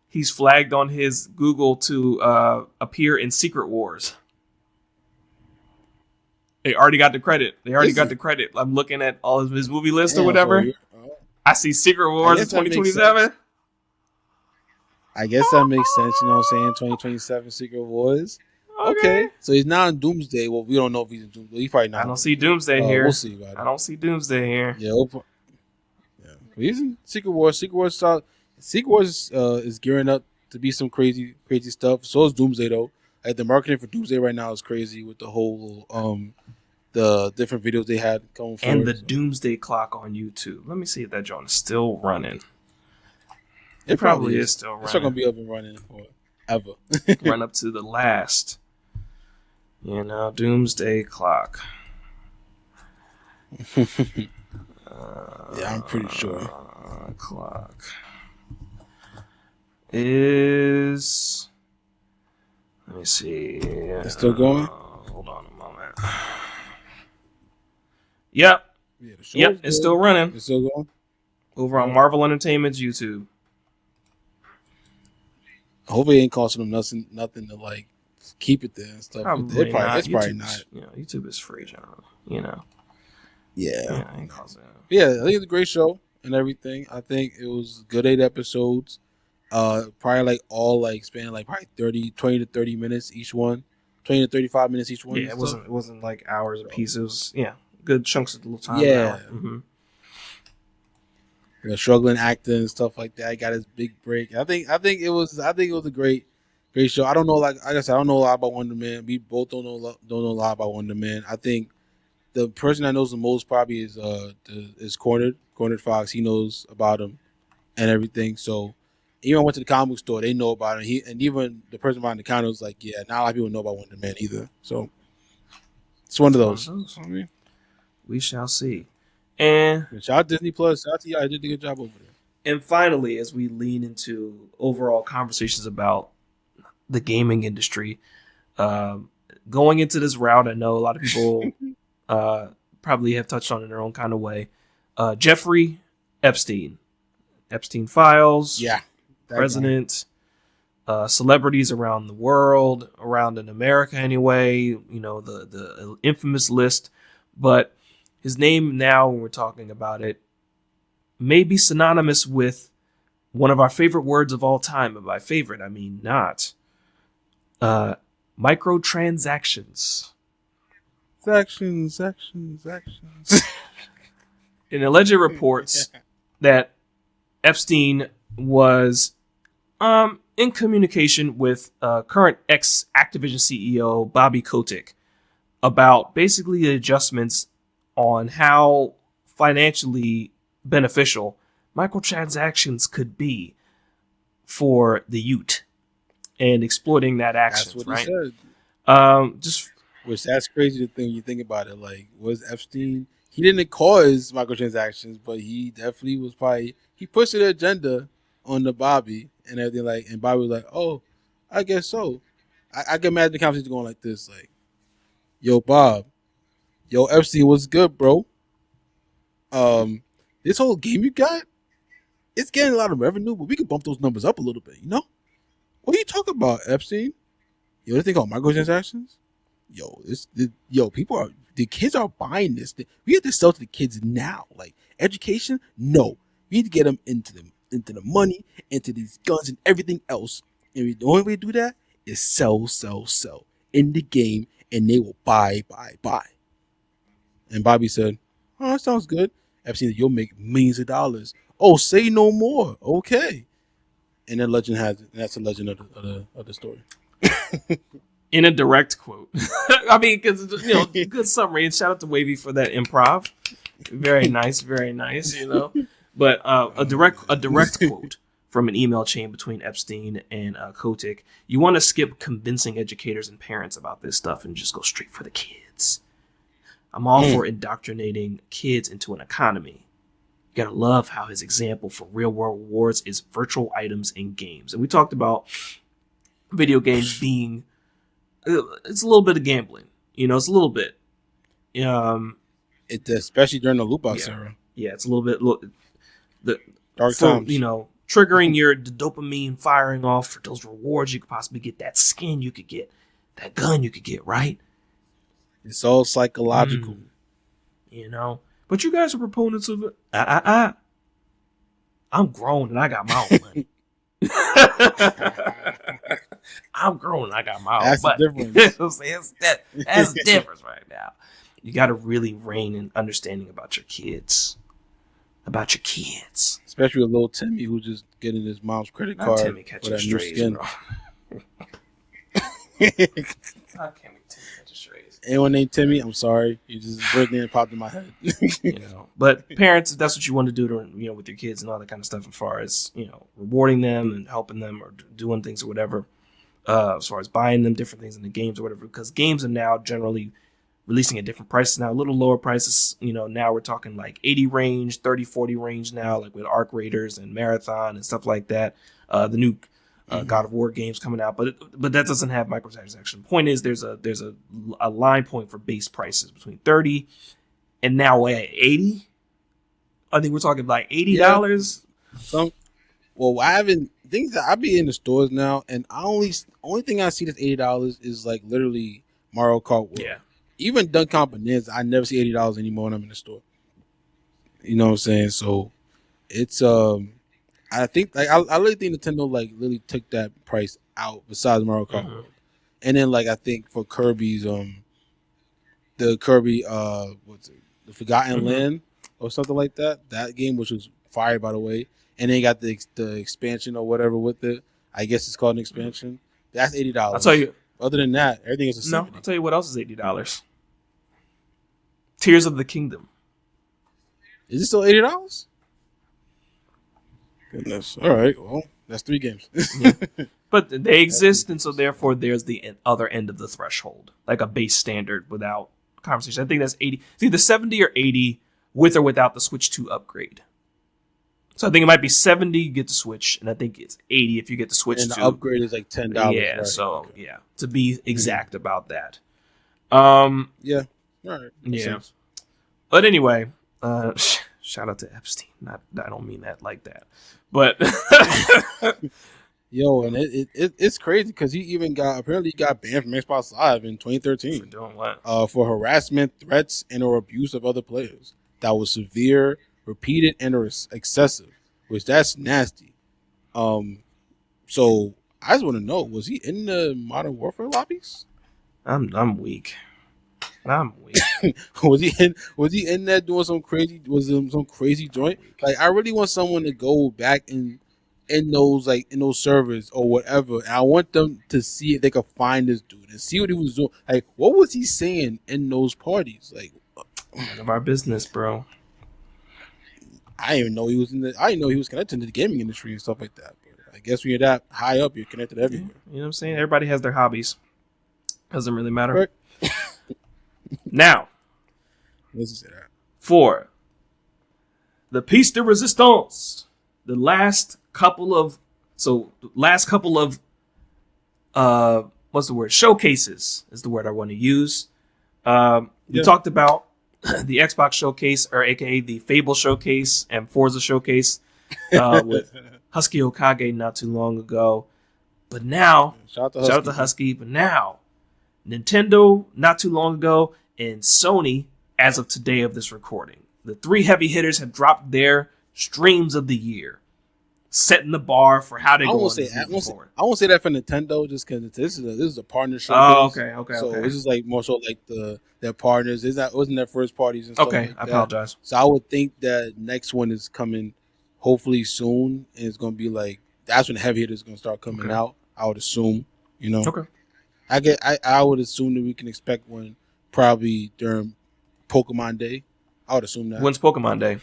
He's flagged on his Google to appear in Secret Wars. They already got the credit. I'm looking at all of his movie list or whatever. I see Secret Wars in 2027. I guess that makes sense. You know what I'm saying? 2027 Secret Wars. Okay. So he's not in Doomsday. Well, we don't know if he's in Doomsday. He's probably not. I don't see Doomsday here. We'll see about it. I don't see Doomsday here. Yeah. He's in Secret Wars. Secret Wars is gearing up to be some crazy stuff. So is Doomsday though. Like the marketing for Doomsday right now is crazy with the whole the different videos they had going forward. And the Doomsday clock on YouTube. Let me see if that joint is still running. It probably is still running. It's not gonna be up and running forever. Run up to the last. Doomsday clock. Yeah, I'm pretty sure. Clock is. Let me see. It's still going? Hold on a moment. Yep. Yeah, it's still running. It's still going? Over on Marvel Entertainment's YouTube. Hopefully it ain't costing them nothing to like keep it there and stuff. Probably it's probably not. YouTube is free generally. Yeah. Ain't costing. Yeah, I think it's a great show and everything. I think it was good 8 episodes. Probably like all like span like probably 20 to 30 minutes each one. 20 to 35 minutes each one. Yeah, it wasn't like hours a piece. It was good chunks of little time. Yeah. Struggling actor and stuff like that. He got his big break. I think it was a great show. I don't know, like I said, I don't know a lot about Wonder Man. We both don't know a lot about Wonder Man. I think the person that knows the most probably is Cornered Fox. He knows about him and everything. So even I went to the comic book store, they know about him. And even the person behind the counter was like, yeah, not a lot of people know about Wonder Man either. So it's one of those. We shall see. And shout out Disney Plus. Shout out to y'all. I did a good job over there. And finally, as we lean into overall conversations about the gaming industry, going into this route, I know a lot of people probably have touched on it in their own kind of way. Jeffrey Epstein files. Yeah. President. celebrities around the world, around in America anyway, you know, the infamous list. But his name now, when we're talking about it, may be synonymous with one of our favorite words of all time. And by favorite, I mean not. Microtransactions. Actions. In alleged reports that Epstein was in communication with current ex-Activision CEO Bobby Kotick about basically the adjustments on how financially beneficial microtransactions could be for the youth and exploiting that action. That's what right? he said. Just Which that's crazy to think. You think about it. Like, was Epstein? He didn't cause microtransactions, but he definitely was probably he pushed the agenda on the Bobby and everything. Like, and Bobby was like, "Oh, I guess so." I can imagine the conversation going like this: like, "Yo, Bob, yo, Epstein, what's good, bro? This whole game you got, it's getting a lot of revenue, but we can bump those numbers up a little bit. You know? What are you talking about, Epstein? Yo, this thing called microtransactions? People are the kids are buying this. We have to sell to the kids now. Like education, no, we need to get them into the money, into these guns and everything else. And the only way to do that is sell in the game, and they will buy. And Bobby said, "Oh, that sounds good." Epstein said, "You'll make millions of dollars." Oh, say no more. Okay. And then legend has it. And that's the legend of the story. in a direct quote. I mean, because, you know, good summary. And shout out to Wavy for that improv. Very nice, you know. But a direct quote from an email chain between Epstein and Kotick. You want to skip convincing educators and parents about this stuff and just go straight for the kids. I'm all for indoctrinating kids into an economy. You gotta love how his example for real world rewards is virtual items in games. And we talked about video games being, it's a little bit of gambling. You know, it's a little bit. Especially during the loot box era. Yeah, it's a little bit. The dark times. You know, triggering the dopamine firing off for those rewards you could possibly get, that skin you could get, that gun you could get, right? It's all psychological. You know? But you guys are proponents of it. I'm grown and I got my own money. I'm grown and I got my own That's money. the difference. That's the difference right now. You got to really rein in understanding about your kids. Especially with little Timmy, who's just getting his mom's credit Not card Timmy for catching that new strays, skin. bro. Not Timmy catching strays. Anyone named Timmy, I'm sorry. You just first name popped in my head. You know, but parents, if that's what you want to do to, you know, with your kids and all that kind of stuff, as far as, you know, rewarding them and helping them or doing things or whatever, as far as buying them different things in the games or whatever, because games are now generally releasing at different prices now, a little lower prices. You know, now we're talking like 80 range, 30, 40 range now, like with Arc Raiders and Marathon and stuff like that. The new God of War games coming out, but that doesn't have microtransaction. Point is, there's a line point for base prices between 30 and now 80. I think we're talking like $80. Well, I haven't things that I be in the stores now, and only thing I see that's $80 is like literally Mario Kart World. Yeah. Even Duncomp Bonanza, I never see $80 anymore when I'm in the store. You know what I'm saying? So it's I think like I really think Nintendo like really took that price out besides Mario Kart World. And then like I think for Kirby's the Kirby what's it, the Forgotten Land or something like that. That game, which was fire by the way. And then you got the expansion or whatever with it. I guess it's called an expansion. That's $80. I'll tell you. Other than that, everything is a 70. No, I'll tell you what else is $80. Tears of the Kingdom. Is it still $80? Goodness. All right. Well, that's 3 games. Yeah. But they exist, and so therefore there's the other end of the threshold, like a base standard without conversation. I think that's 80. It's either 70 or 80 with or without the Switch 2 upgrade. So I think it might be 70 you get the Switch, and I think it's 80 if you get the Switch 2. And the upgrade is like $10. Yeah, right? so Okay. yeah, to be exact about that. Yeah. All right. Makes Yeah. sense. But anyway, shout out to Epstein. I don't mean that like that. But Yo, and it's crazy because he even apparently got banned from Xbox Live in For 2013 doing what? for harassment, threats, and or abuse of other players that was severe, repeated, and or excessive, which that's nasty. Um, so I just want to know, was he in the Modern Warfare lobbies? I'm weak. I'm weak. Was he in there doing some crazy I'm joint? weak. Like I really want someone to go back in those in those servers or whatever. And I want them to see if they can find this dude and see what he was doing. Like what was he saying in those parties? Like None of our business, bro. I didn't even know he was I didn't know he was connected to the gaming industry and stuff like that. But I guess when you're that high up, you're connected Yeah, everywhere. you know what I'm saying? Everybody has their hobbies. Doesn't really matter. Correct? Now, Let's just say that. for the piece de resistance, the last couple of what's the word? Showcases is the word I want to use. We talked about the Xbox showcase, or aka the Fable showcase and Forza showcase with Husky Okage not too long ago. But now, Shout shout out to Husky, but now, Nintendo not too long ago, and Sony as of today of this recording. The three heavy hitters have dropped their streams of the year, setting the bar for how they go on moving forward. I won't say that for Nintendo just because this is a partnership. Oh, okay. So this is like more so like their partners. It wasn't their first parties and stuff. Okay, like I that. apologize. So I would think that next one is coming, hopefully soon, and it's gonna be like that's when heavy hitters is gonna start coming out. I would assume, Okay. I would assume that we can expect one probably during Pokemon Day. I would assume that. When's Pokemon Day?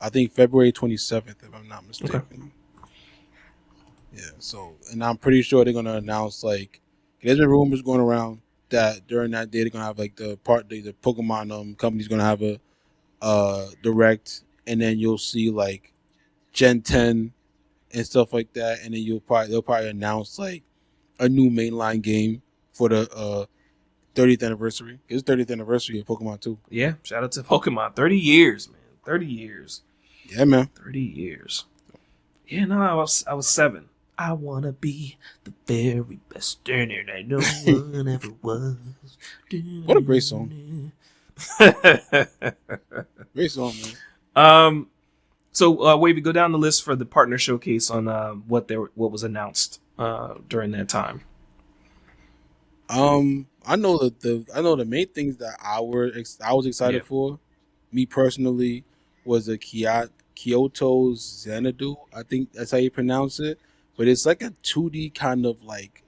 I think February 27th, if I'm not mistaken. Okay. Yeah. So, and I'm pretty sure they're gonna announce like there's been rumors going around that during that day they're gonna have like the Pokemon company's gonna have a direct, and then you'll see like Gen 10 and stuff like that, and then they'll probably announce like a new mainline game for the 30th anniversary. It's 30th anniversary of Pokemon 2. Yeah, shout out to Pokemon. 30 years, man. 30 years. Yeah, man. 30 years. Yeah, no, I was 7. I wanna be the very best turner that no one ever was. What a great song. Great song, man. So Wavy, go down the list for the partner showcase on what was announced during that time. I know the main things that I was excited for, me personally, was a Kyoto Xanadu. I think that's how you pronounce it. But it's like a 2D kind of like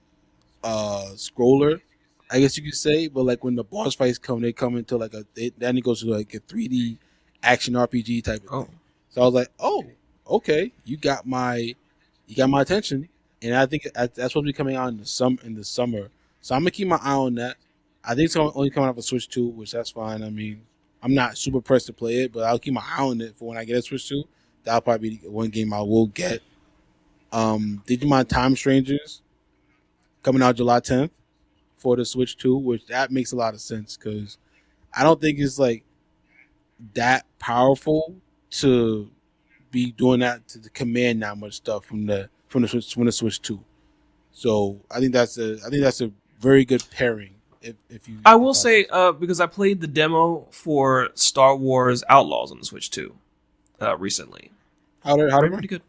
scroller, I guess you could say. But like when the boss fights come, they come into like then it goes to like a 3D action RPG type of thing. So I was like, oh, okay, you got my attention, and I think that's supposed to be coming out in the summer. So I'm gonna keep my eye on that. I think it's only coming out for Switch 2, which that's fine. I mean, I'm not super pressed to play it, but I'll keep my eye on it for when I get a Switch 2. That'll probably be one game I will get. Digimon Time Strangers coming out July 10th for the Switch 2, which that makes a lot of sense because I don't think it's like that powerful to be doing that to command that much stuff from the Switch 2. So I think that's a very good pairing. If you, I will say because I played the demo for Star Wars Outlaws on the Switch 2 recently. How did pretty good.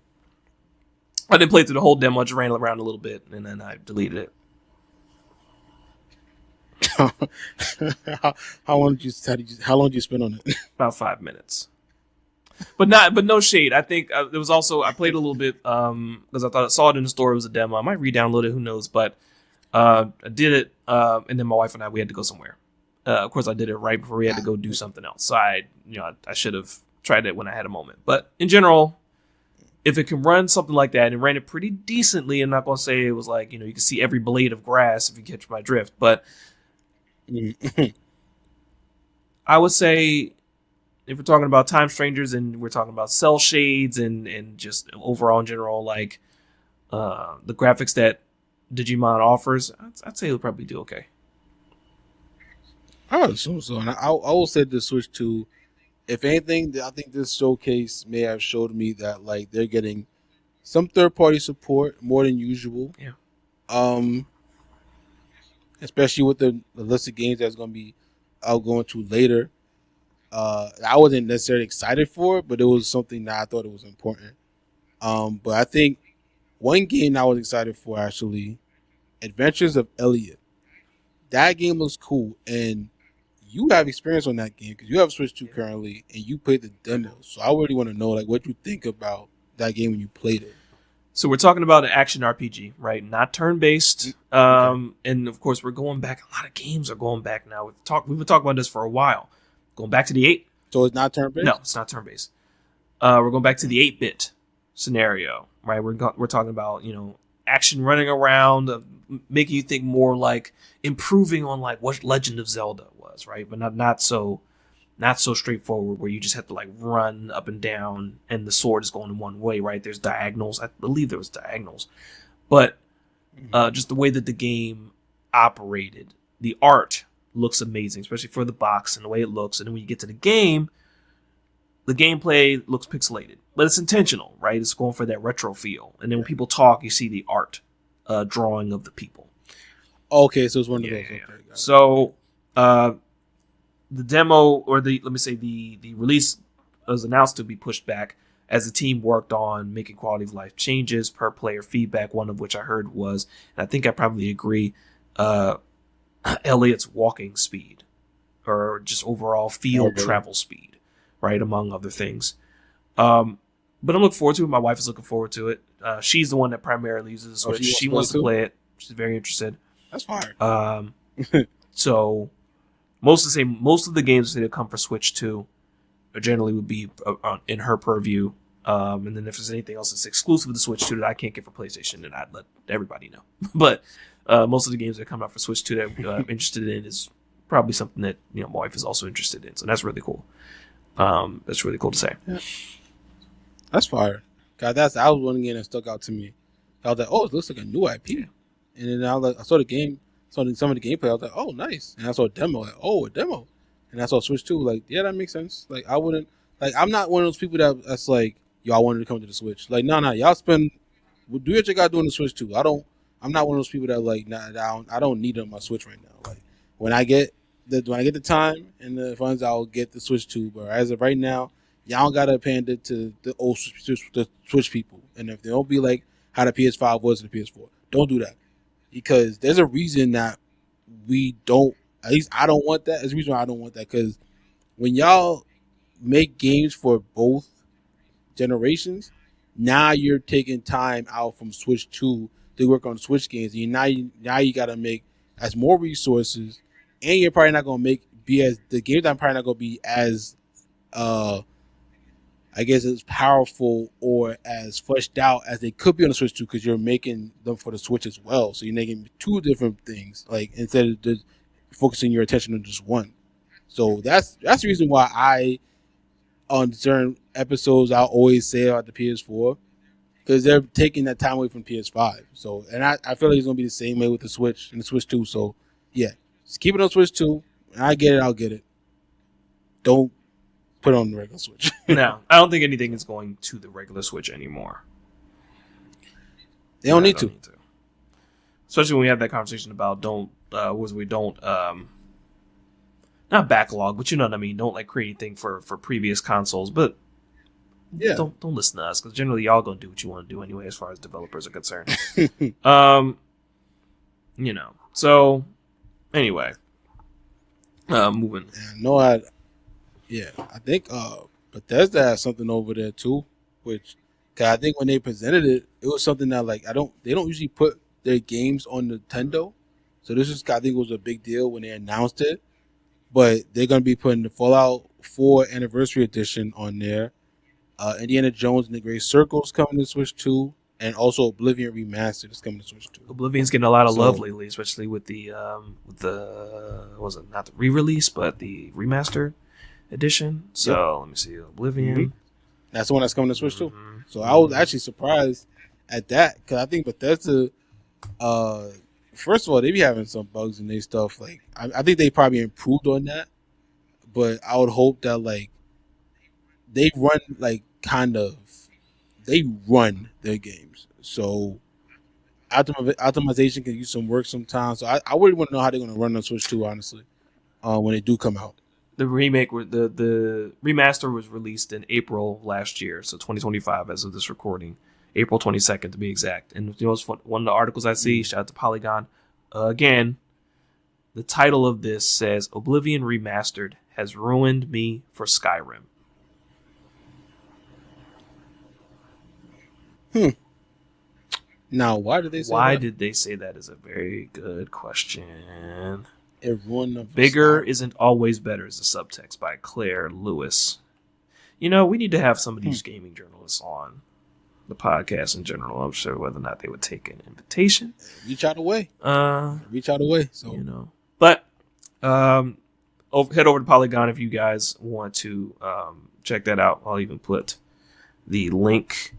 I didn't play through the whole demo. I just ran around a little bit and then I deleted it. How long did you spend on it? About 5 minutes. But no shade. I think there was also I played a little bit because I saw it in the store. It was a demo. I might re-download it. Who knows? But I did it, and then my wife and I we had to go somewhere. Of course, I did it right before we had to go do something else. So I should have tried it when I had a moment. But in general, if it can run something like that, and it ran it pretty decently, I'm not gonna say it was like you can see every blade of grass if you catch my drift. But I would say, if we're talking about Time Strangers and we're talking about cell shades and just overall in general, like the graphics that Digimon offers, I'd say it'll probably do okay. I would assume so. And I will say the Switch 2, if anything, I think this showcase may have showed me that like they're getting some third party support more than usual. Yeah. Especially with the list of games that's going to be out going to later. I wasn't necessarily excited for it, but it was something that I thought it was important. But I think one game I was excited for actually, Adventures of Elliot. That game was cool, and you have experience on that game because you have Switch 2 currently, and you played the demo. So I really want to know like what you think about that game when you played it. So we're talking about an action RPG, right? Not turn-based. And of course, we're going back. A lot of games are going back now. We've been talking about this for a while. Going back to the 8. So it's not turn-based? No, it's not turn-based. We're going back to the 8-bit scenario, right? We're talking about, action running around, making you think more like improving on like what Legend of Zelda was, right? But not so straightforward where you just have to like run up and down and the sword is going in one way, right? There's diagonals. I believe there was diagonals. But just the way that the game operated, the art looks amazing, especially for the box and the way it looks. And then when you get to the game, the gameplay looks pixelated, but it's intentional, right? It's going for that retro feel. And then when people talk, you see the art drawing of the people. Okay, so it's one of those. Yeah. Okay, So the demo, or the release was announced to be pushed back as the team worked on making quality of life changes per player feedback, one of which I heard was, and I think I probably agree, Elliot's walking speed or just overall field travel speed, right, among other things. But I'm looking forward to it. My wife is looking forward to it. She's the one that primarily uses the Switch. She wants to play it. She's very interested. That's fire. So most of the games that come for Switch 2 generally would be in her purview. And then if there's anything else that's exclusive to Switch 2 that I can't get for PlayStation, then I'd let everybody know. But most of the games that come out for Switch 2 that I'm interested in is probably something that my wife is also interested in. So that's really cool. That's really cool to say. Yeah. That's fire. God, I was one game that stuck out to me. I was like, oh, it looks like a new IP. Yeah. And then I saw the game, some of the gameplay. I was like, oh, nice. And I saw a demo. Like, oh, a demo. And I saw Switch 2. Like, yeah, that makes sense. Like, I wouldn't. Like, I'm not one of those people that's like, y'all wanted to come to the Switch. Like, no, y'all do what you got to do on the Switch 2. I'm not one of those people that like, I don't need it on my Switch right now. Like, when I get the time and the funds, I'll get the Switch 2. But as of right now, y'all gotta pander to the old Switch people. And if they don't be like how the PS5 was and the PS4, don't do that. Because there's a reason that we don't, at least I don't want that. There's a reason why I don't want that. Because when y'all make games for both generations, now you're taking time out from Switch 2 to work on Switch games. And now you gotta make as more resources, and you're probably not gonna the games are probably not gonna be as I guess as powerful or as fleshed out as they could be on the Switch 2 because you're making them for the Switch as well. So you're making two different things, like instead of just focusing your attention on just one. So that's the reason why on certain episodes I'll always say about the PS4 because they're taking that time away from PS5. So and I feel like it's gonna be the same way with the Switch and the Switch 2. So yeah, just keep it on Switch 2. And I get it, I'll get it. Don't put it on the regular Switch. No, I don't think anything is going to the regular Switch anymore. They don't need to. Especially when we have that conversation about not backlog, but you know what I mean. Don't like create anything for previous consoles, but yeah, don't listen to us because generally y'all gonna do what you want to do anyway, as far as developers are concerned. So anyway, moving. I think Bethesda has something over there too, which cause I think when they presented it, it was something that like they don't usually put their games on Nintendo, so this is I think it was a big deal when they announced it. But they're gonna be putting the Fallout 4 Anniversary Edition on there, Indiana Jones and the Great Circle's coming to Switch 2, and also Oblivion Remastered is coming to Switch 2. Oblivion's getting a lot of love lately, especially with the was it not the re-release but the remastered edition. So let me see, Oblivion. Mm-hmm. That's the one that's coming to Switch 2. Mm-hmm. So I was actually surprised at that because I think Bethesda, first of all, they be having some bugs in their stuff. Like I think they probably improved on that, but I would hope that like they run like kind of they run their games. So optimization can use some work sometimes. So I really want to know how they're going to run on Switch 2, honestly, when they do come out. The remake, the remaster was released in April last year, so 2025 as of this recording, April 22nd to be exact. And you know, one of the articles I see, shout out to Polygon, again, the title of this says Oblivion Remastered has ruined me for Skyrim. Now, why did they say that? Why did they say that is a very good question. It ruined them. Bigger isn't always better is the subtext by Claire Lewis. You know, we need to have some of these gaming journalists on the podcast in general. I'm sure whether or not they would take an invitation. Reach out away. So you know. But head over to Polygon if you guys want to check that out. I'll even put the link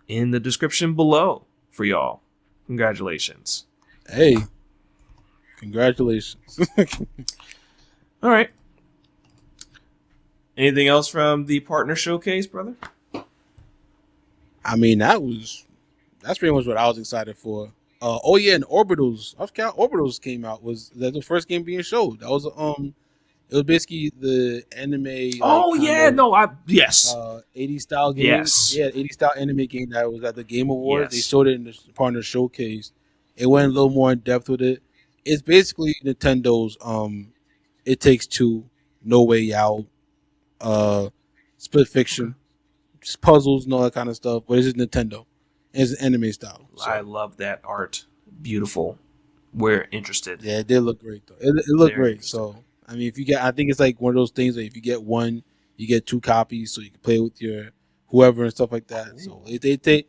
in the description below for y'all. Congratulations. Hey. Congratulations. All right. Anything else from the partner showcase, brother? I mean, that's pretty much what I was excited for. Oh yeah, and Orbitals. I forgot Orbitals came out. Was that the first game being showed? That was it was basically the anime. Yes. 80s style game. Yes. Yeah, 80s style anime game that was at the Game Awards. Yes. They showed it in the partner showcase. It went a little more in depth with it. It's basically Nintendo's It Takes Two, No Way Out, Split Fiction, just puzzles and all that kind of stuff. But it's just Nintendo. It's anime style. So. I love that art. Beautiful. We're interested. Yeah, it did look great though. It looked great. So I mean, I think it's like one of those things that if you get one, you get 2 copies, so you can play with your whoever and stuff like that. So they take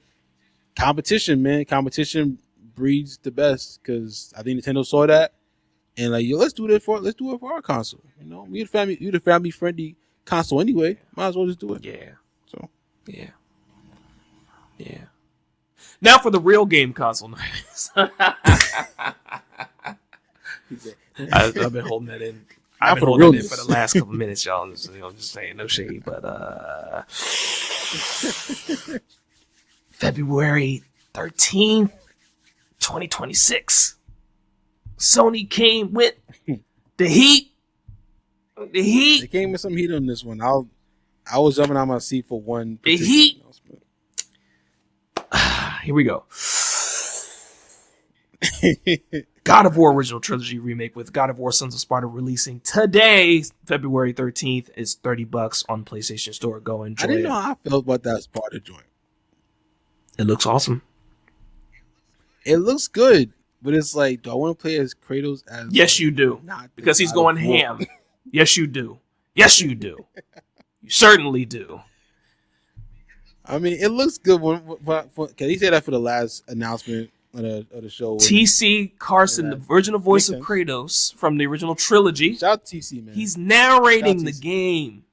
competition, man. Competition breeds the best because I think Nintendo saw that and like, yo, let's do it for our console. You know, you the family friendly console anyway. Might as well just do it. Yeah. So yeah. Now for the real game console nights. I've been holding that in. I've been holding it in for the last couple minutes, y'all. Just saying, no shade, but February 13th, 2026. Sony came with the heat. They came with some heat on this one. I was jumping out my seat for one. The heat. Here we go. God of War Original Trilogy Remake with God of War Sons of Sparta releasing today, February 13th. Is $30 on PlayStation Store. Go enjoy it. I didn't know how I felt about that Sparta joint. It looks awesome. It looks good, but it's like, do I want to play as Kratos? Yes, you do. Because he's going ham. Yes, you do. Yes, you do. You certainly do. I mean, it looks good. Can he say that for the last announcement of the show? T.C. Carson, the original voice of Kratos from the original trilogy. Shout out to TC, man. He's narrating the game.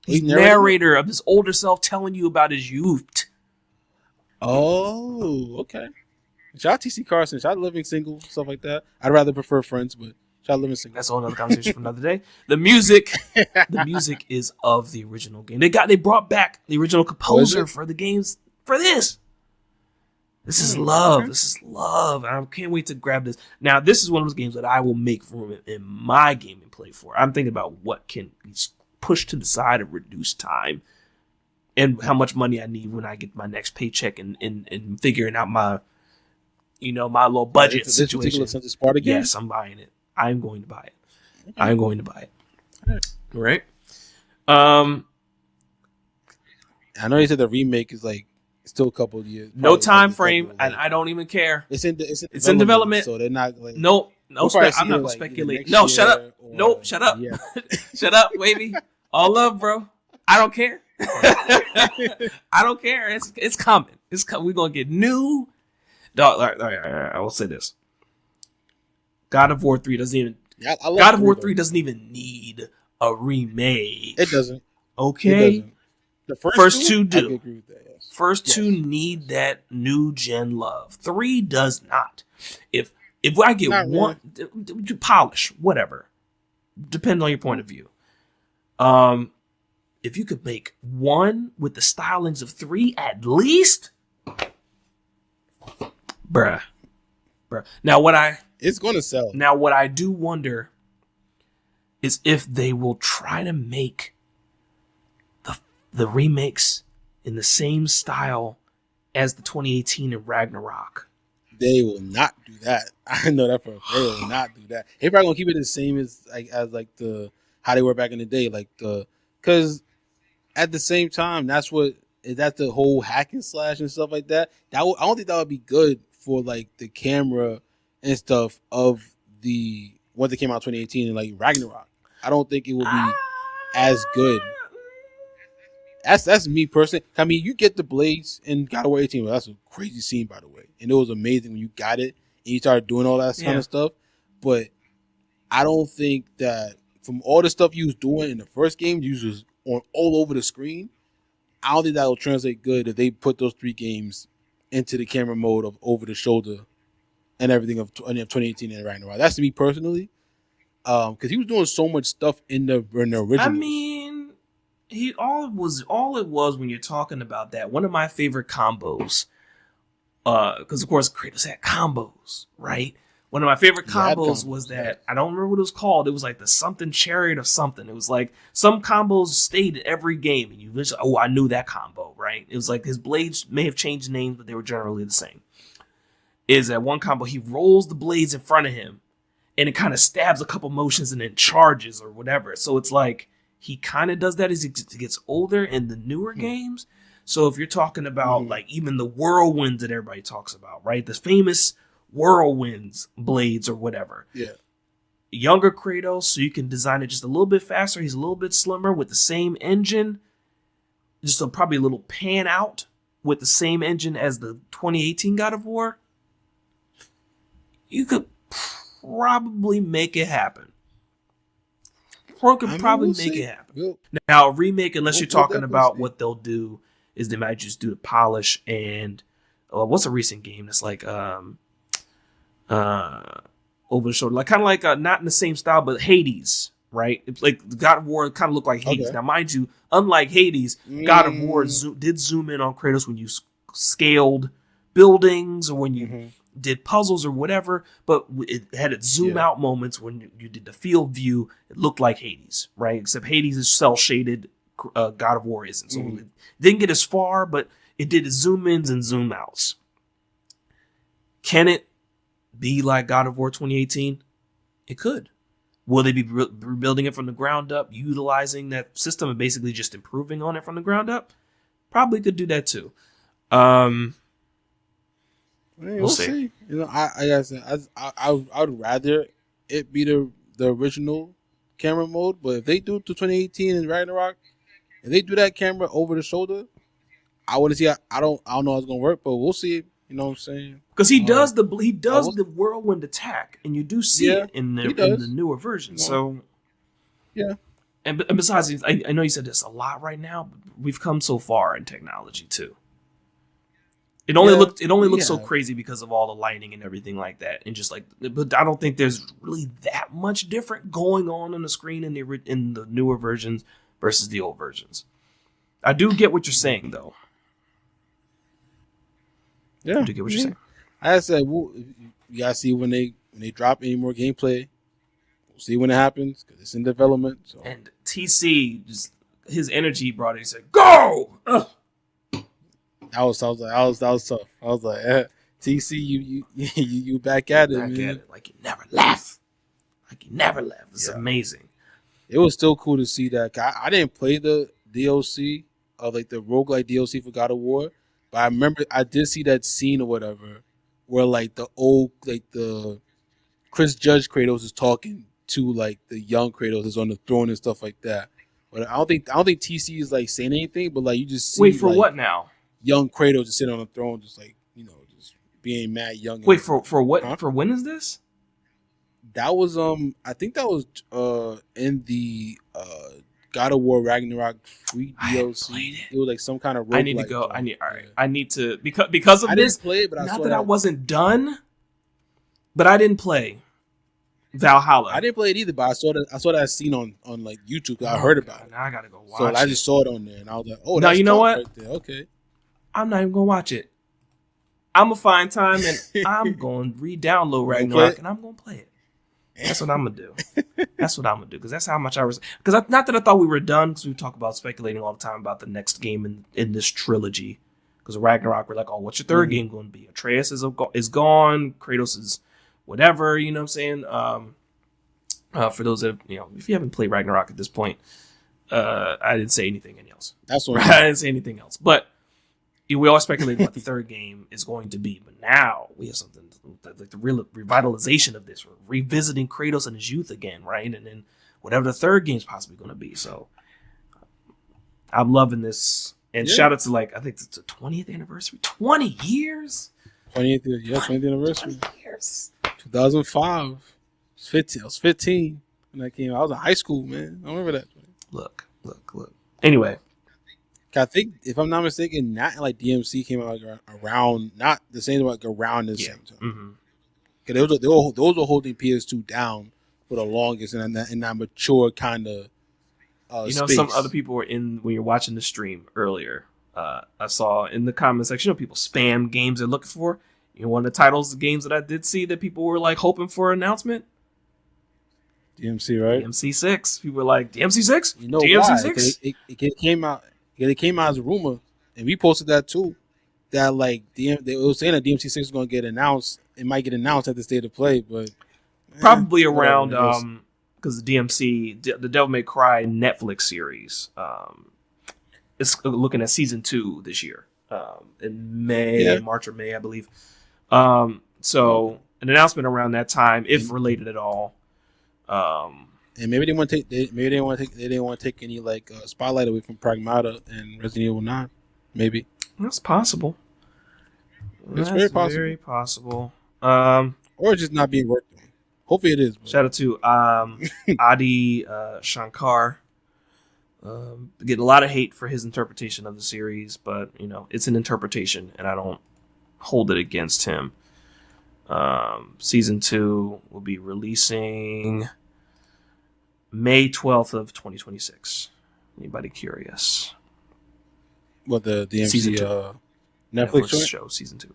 He's narrator of his older self telling you about his youth. Oh, okay. Shout out TC Carson. Shout out Living Single, stuff like that. I'd rather prefer Friends, but shout out Living Single. That's a whole other conversation for another day. The music is of the original game. They brought back the original composer for the games for this. This is love. Okay. This is love. I can't wait to grab this. Now, this is one of those games that I will make room in my gaming play for. I'm thinking about what can be pushed to the side and reduce time and how much money I need when I get my next paycheck and figuring out my little budget situation. This particular game? Yes, I'm buying it. I'm going to buy it. Okay. I'm going to buy it. All right. I know you said the remake is like still a couple of years. No time frame, and I don't even care. It's in development. So they're not like I'm not gonna speculate. No, shut up. Nope, shut up. Yeah. Shut up, wavy. All love, bro. I don't care. I don't care. It's coming. We're gonna get new. Dog. All right. I will say this. God of War 3 doesn't even. Yeah, God of War 3 doesn't even need a remake. It doesn't. Okay. It doesn't. The first two do. I agree with that, yes. First two need that new gen love. 3 does not. If I get not one polish, whatever, depending on your point of view. if you could make one with the stylings of 3 at least, bruh. It's gonna sell. Now what I do wonder is if they will try to make the remakes in the same style as the 2018 in Ragnarok. They will not do that. I know that for a fact. They will not do that. They probably gonna keep it the same as the how they were back in the day, because at the same time, that's the whole hack and slash and stuff like that. I don't think that would be good for like the camera and stuff of the what that came out 2018 and like Ragnarok. I don't think it will be as good. That's me personally. I mean, you get the blades in God of War 18. Well, that's a crazy scene, by the way, and it was amazing when you got it and you started doing all that kind of stuff. But I don't think that from all the stuff you was doing in the first game, you was on all over the screen. I don't think that will translate good if they put those 3 games into the camera mode of over the shoulder and everything of 2018 and Ragnarok. That's to me personally, because he was doing so much stuff in the original. I mean, all it was when you're talking about that. One of my favorite combos, because of course Kratos had combos, right? One of my favorite combos was that I don't remember what it was called. It was like the something chariot or something. It was like some combos stayed in every game, and you just I knew that combo, right? It was like his blades may have changed names, but they were generally the same. Is that one combo? He rolls the blades in front of him, and it kind of stabs a couple motions and then charges or whatever. So it's like he kind of does that as he gets older in the newer games. So if you're talking about like even the whirlwinds that everybody talks about, right? The famous whirlwinds blades or whatever. Yeah. Younger Kratos, so you can design it just a little bit faster. He's a little bit slimmer with the same engine. Just probably a little pan out with the same engine as the 2018 God of War. You could probably make it happen. We'll make it happen. Now, a remake, unless you're talking about what they'll do, is they might just do the polish and what's a recent game that's like over the shoulder, like kind of like not in the same style, but Hades, right? It's like God of War kind of looked like Hades. Okay. Now, mind you, unlike Hades, God of War did zoom in on Kratos when you scaled buildings or when you did puzzles or whatever, but it had its zoom out moments when you did the field view. It looked like Hades, right? Except Hades is cell shaded, God of War isn't. So it didn't get as far, but it did its zoom ins and zoom outs. Can it be like God of War 2018? It could. Will they be rebuilding it from the ground up, utilizing that system and basically just improving on it from the ground up? Probably could do that too. We'll see. You know, I would rather it be the original camera mode, but if they do it to 2018 and Ragnarok, if they do that camera over the shoulder, I want to see. I don't know how it's gonna work, but we'll see. You know what I'm saying? Because he does the whirlwind attack, and you do see it in the newer version. So yeah. And besides, I know you said this a lot right now, but we've come so far in technology too. It only looked so crazy because of all the lighting and everything like that, and just like, but I don't think there's really that much different going on the screen in the newer versions versus the old versions. I do get what you're saying, though. Yeah, I do get what you're saying. I said, you gotta see when they drop any more gameplay. We'll see when it happens because it's in development. So. And TC, just his energy brought it. He said, "Go!" Ugh. That was tough. I was like, TC, you back at it, man. Back at it, like you never left. It's amazing. It was still cool to see that. I didn't play the DLC of like the roguelike DLC for God of War, but I remember I did see that scene or whatever where like the Chris Judge Kratos is talking to like the young Kratos is on the throne and stuff like that. But I don't think TC is like saying anything, but like you just see. Wait for like, what now? Young Kratos just sitting on the throne, just like, you know, just being mad young. Wait, for what? Huh? For when is this? That was I think that was in the God of War Ragnarok free DLC. It was like some kind of. I need to go. I need to because of I this. Didn't play, but not that I wasn't done, but I didn't play. Valhalla. I didn't play it either, but I saw that scene on like YouTube. I heard about it. Now I gotta go watch So it. I just saw it on there, and I was like, "Oh, now that's you know tough what? right there." Okay, I'm not even gonna watch it. I'm gonna find time and I'm gonna re-download Ragnarok and I'm gonna play it. That's what I'm gonna do. That's what I'm gonna do because that's how much I was. Because not that I thought we were done, because we talk about speculating all the time about the next game in this trilogy. Because Ragnarok, we're like, oh, what's your third game going to be? Atreus is gone. Kratos is whatever. You know what I'm saying? For those that if you haven't played Ragnarok at this point, I didn't say anything else. that's what I didn't say anything else, but. We always speculate what the third game is going to be, but now we have something like the real revitalization of this. We're revisiting Kratos and his youth again, right? And then whatever the third game is possibly going to be. So I'm loving this. And shout out to I think it's the 20th anniversary. 20 years? 20th anniversary. 20 years. 2005. I was 15 when that came out. I was in high school, man. I remember that. Look. Anyway. I think, if I'm not mistaken, not like DMC came out around, not the same around the same time. Because those were holding PS2 down for the longest in that mature kind of space. Some other people were when you're watching the stream earlier. I saw in the comment section, people spam games they're looking for. One of the titles of games that I did see that people were like hoping for an announcement. DMC, right? DMC6. People were like, DMC6? You know DMC6? why? It came out. It came out as a rumor, and we posted that too. That they were saying that DMC6 is going to get announced. It might get announced at the State of Play, but probably around because the DMC, the Devil May Cry Netflix series, is looking at season 2 this year, in March or May, I believe. So an announcement around that time, if related at all. And maybe they want to take. They didn't want to take any spotlight away from Pragmata and Resident Evil 9. Maybe that's possible. It's very possible. Very possible. Or just not being worked on. Hopefully, it is. But. Shout out to Adi Shankar. Getting a lot of hate for his interpretation of the series, but it's an interpretation, and I don't hold it against him. Season 2 will be releasing May 12th of 2026. Anybody curious? What, the DMC season 2. Netflix show season 2.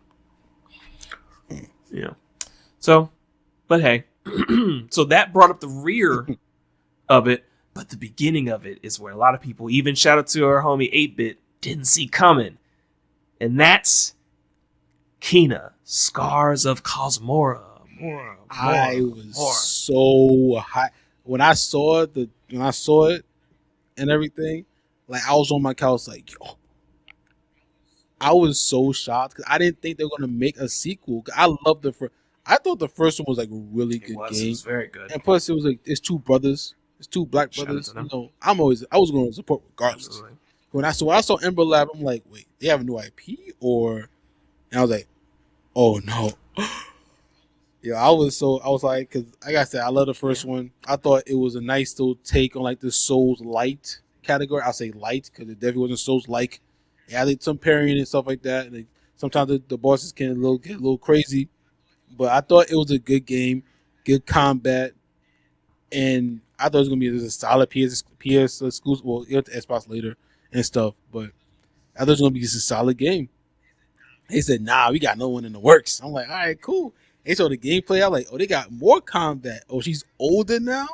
Yeah. So, but hey, so that brought up the rear of it, but the beginning of it is where a lot of people, even shout out to our homie 8-Bit, didn't see coming. And that's Kena, Scars of Cosmora. I was so high when I saw it and everything. I was on my couch yo. I was so shocked because I didn't think they were gonna make a sequel. I love I thought the first one was a really good game. It was very good. And plus, it was it's two brothers, it's two black brothers. I was going to support regardless. Absolutely. When I saw Ember Lab, I'm like, wait, they have a new IP and I was like, oh no. Yeah, I was like, because like I said, I love the first one. I thought it was a nice little take on the Souls light category. I'll say light because it definitely wasn't Souls like. Yeah, they some parrying and stuff like that. Sometimes the bosses can get a little crazy, but I thought it was a good game, good combat, and I thought it was gonna be just a solid PS exclusive. Well, you'll have to Xbox later and stuff, but I thought it was gonna be just a solid game. They said, "Nah, we got no one in the works." I'm like, "All right, cool." They showed the gameplay. I'm like, "Oh, they got more combat. Oh, she's older now,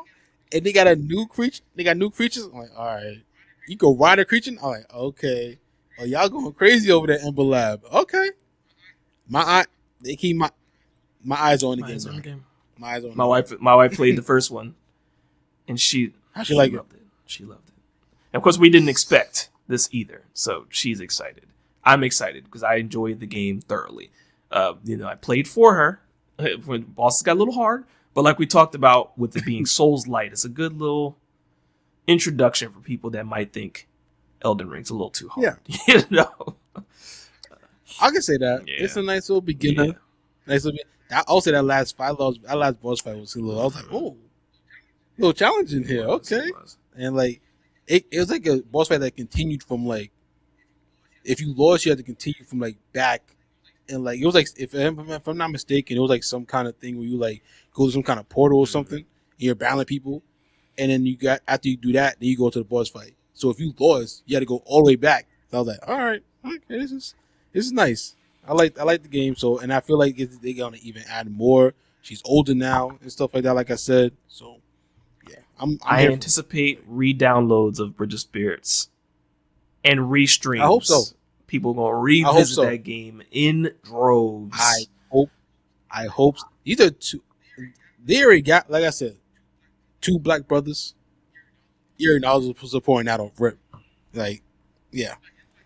and they got a new creature. They got new creatures." I'm like, "All right, you go ride a creature." I'm like, "Okay." Oh, y'all going crazy over there, Ember Lab. Okay. They keep my eyes on the game. My eyes on. My wife played the first one, and she loved it. She loved it. And of course, we didn't expect this either, so she's excited. I'm excited because I enjoyed the game thoroughly. I played for her when bosses got a little hard, but like we talked about with it being Souls light, it's a good little introduction for people that might think Elden Ring's a little too hard. Yeah. I can say that. Yeah. It's a nice little beginner. Yeah. Nice little. I'll say that last boss fight was a little. I was like, oh, a little challenging here. Okay, and it was like a boss fight that continued from if you lost, you had to continue from back and like it was like if I'm not mistaken, it was like some kind of thing where you like go to some kind of portal or something, and you're battling people, and then you got after you do that, then you go to the boss fight. So if you lost, you had to go all the way back. So I was like, all right, okay, this is nice. I like the game. So and I feel like they're gonna even add more. She's older now and stuff like that. Like I said, so yeah, I anticipate re-downloads of Bridge of Spirits and restreams. I hope so. People gonna revisit that game in droves. I hope so. These are two. They already got, like I said, two black brothers. You're not supporting that on rip. Like, yeah.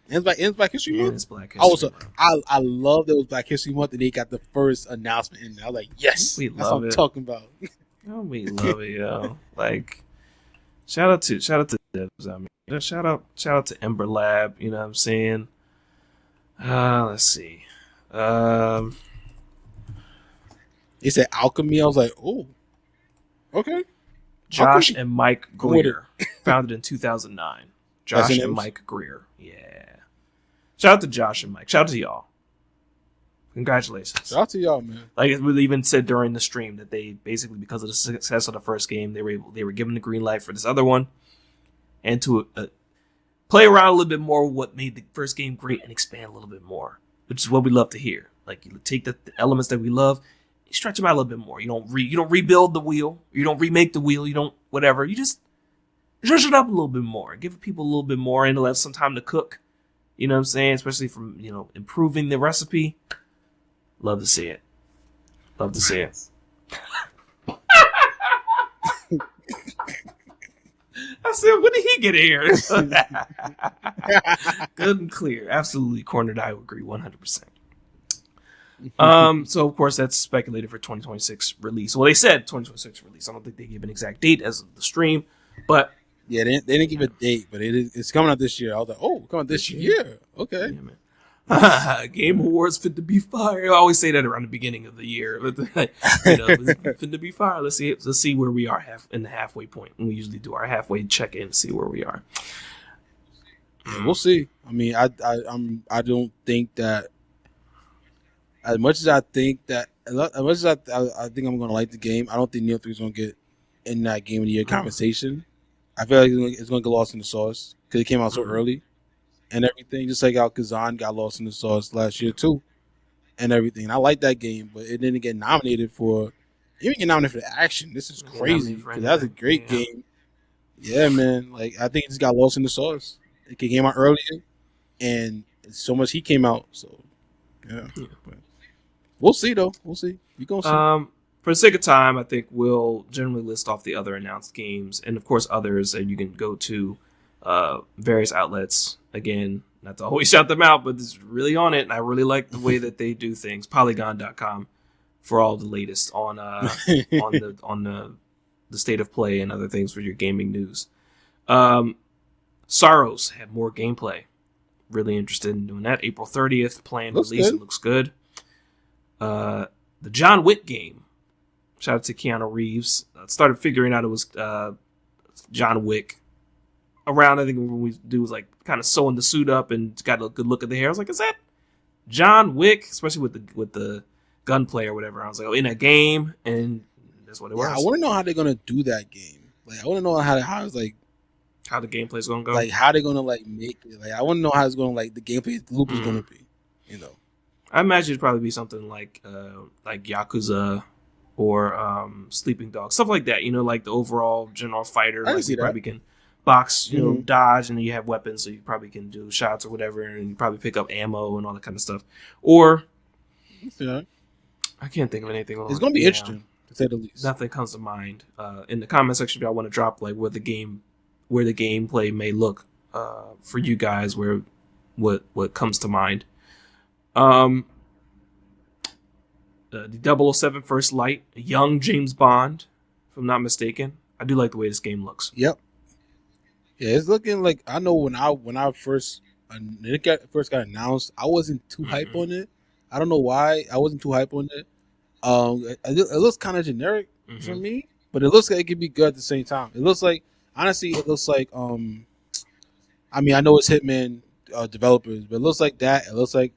And it's Black History Month. It's Black History Month. I love that it was Black History Month and they got the first announcement in there. I was like, yes, we that's love what I'm it. talking about. Oh, we love it, yo. Like, shout out to devs. I mean, shout out to Ember Lab. You know what I'm saying? Let's see. They said Alchemy. I was like, oh, okay. Josh and Mike Greer, founded in 2009. Josh and Mike Greer. Yeah. Shout out to Josh and Mike. Shout out to y'all. Congratulations. Shout out to y'all, man. Like we even said during the stream that they basically, because of the success of the first game, they were given the green light for this other one, and to play around a little bit more with what made the first game great and expand a little bit more, which is what we love to hear. Like you take the elements that we love, you stretch them out a little bit more. You don't rebuild the wheel, you don't remake the wheel, you don't whatever. You just zhuzh it up a little bit more, give people a little bit more, and let some time to cook. You know what I'm saying? Especially from improving the recipe. Love to see it. Love to see it. I said, when did he get here? Good and clear. Absolutely cornered. I would agree 100%. So, of course, that's speculated for 2026 release. Well, they said 2026 release. I don't think they gave an exact date as of the stream, but... Yeah, they didn't give a date, but it's coming out this year. I was like, oh, coming out this year. Okay. Yeah, man. Game Awards fit to be fire. I always say that around the beginning of the year. Fit to be fire. Let's see where we are in the halfway point. And we usually do our halfway check in and see where we are. Yeah, we'll see. I mean, I don't think that as much as I think I'm going to like the game. I don't think Neo 3 is going to get in that Game of the Year conversation. I feel like it's going to get lost in the sauce because it came out so early. And everything, just like how Kazan got lost in the sauce last year too, and everything. And I like that game, but it didn't get nominated for. It didn't get nominated for the action. This is crazy because that's a great game. Yeah, man. Like I think it just got lost in the sauce. It came out earlier, and so much he came out. So yeah. But we'll see though. We'll see. We gonna see. For the sake of time, I think we'll generally list off the other announced games, and of course others that you can go to various outlets. Again, not to always shout them out, but it's really on it, and I really like the way that they do things. Polygon.com for all the latest on the state of play and other things for your gaming news. Sorrows had more gameplay. Really interested in doing that. April 30th, planned release. It looks good. The John Wick game. Shout out to Keanu Reeves. I started figuring out it was John Wick around, I think when we do was like kind of sewing the suit up and got a good look at the hair. I was like, is that John Wick? Especially with the gunplay or whatever. I was like, oh, in a game, and that's what it was. I want to know how they're gonna do that game. Like, I want to know how it's like how the gameplay is gonna go. Like how they're gonna like make it. Like I want to know how it's gonna like the gameplay loop is gonna be. I imagine it'd probably be something like Yakuza or Sleeping Dogs, stuff like that. Like the overall general fighter. Like you probably can box, dodge, and then you have weapons, so you probably can do shots or whatever, and you probably pick up ammo and all that kind of stuff. Or I can't think of anything. It's gonna be interesting to say the least. Nothing comes to mind. In the comment section, if y'all want to drop like where the gameplay may look for you guys, where what comes to mind. The 007 First Light, a young James Bond, if I'm not mistaken. I do like the way this game looks. Yep. Yeah, it's looking like I know when I first got announced, I wasn't too hype on it. I don't know why I wasn't too hype on it. It looks kind of generic for me, but it looks like it could be good at the same time. It looks like honestly, I mean, I know it's Hitman developers, but it looks like that. It looks like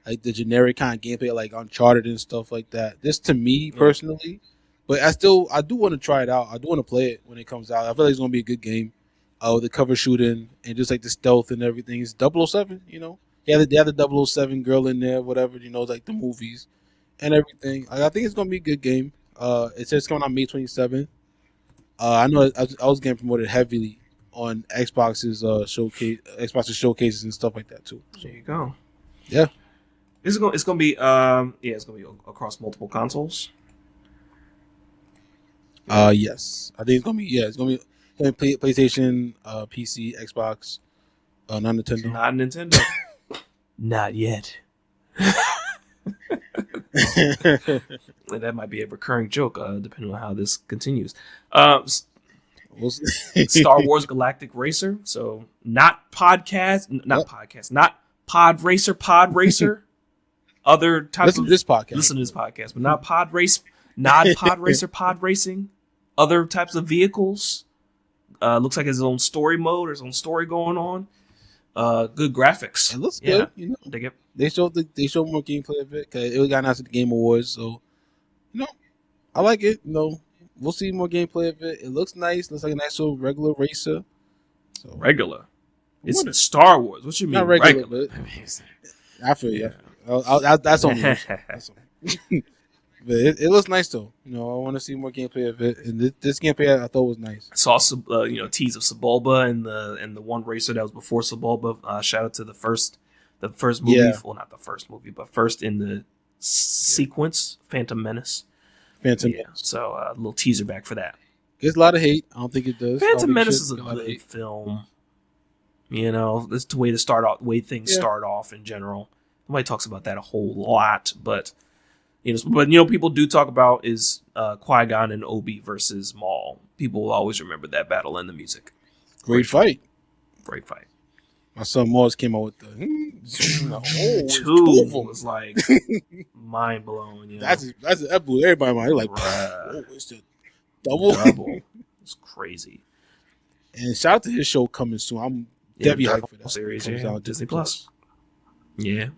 like the generic kind of gameplay, like Uncharted and stuff like that. Just to me personally, but I do want to try it out. I do want to play it when it comes out. I feel like it's gonna be a good game. The cover shooting and just like the stealth and everything. It's 007, you know. Yeah, they have the 007 girl in there, whatever, you know, like the movies and everything. I think it's gonna be a good game. It says it's coming out May 27th. I know I was getting promoted heavily on Xbox's showcases and stuff like that too. So, there you go. Yeah, it's gonna be it's gonna be across multiple consoles. yes, I think it's gonna be PlayStation, PC, Xbox, not Nintendo. Not Nintendo. Not yet. That might be a recurring joke, depending on how this continues. Star Wars Galactic Racer. So not Pod Racer. Other types of this podcast. Listen to this podcast, but not Pod Racer, Pod Racing. Other types of vehicles. Looks like his own story mode, or his own story going on. Good graphics. It looks good. You know, they showed more gameplay of it because it got announced at the Game Awards. So, you know, I like it. You know, we'll see more gameplay of it. It looks nice. Looks like a nice little regular racer. So regular. It's Star Wars. What you mean? Not regular. I feel you. That's on me. But it looks nice though. You know, I want to see more gameplay of it. And this gameplay I thought was nice. I saw tease of Sebulba and the one racer that was before Sebulba. Shout out to the first movie. Yeah. Well, not the first movie, but first in the sequence, Phantom Menace. So a little teaser back for that. Gets a lot of hate. I don't think it does. Phantom Menace is a good film. You know, that's the way to start off. Way things start off in general. Nobody talks about that a whole lot, but. People do talk about is Qui-Gon and Obi versus Maul. People will always remember that battle and the music. Great fight. My son Morris came out with the two was like mind blowing. You know? That blew everybody mind. They're like, it's the double. It's crazy. And shout out to his show coming soon. I'm definitely hyped for that series. Disney Plus. Yeah.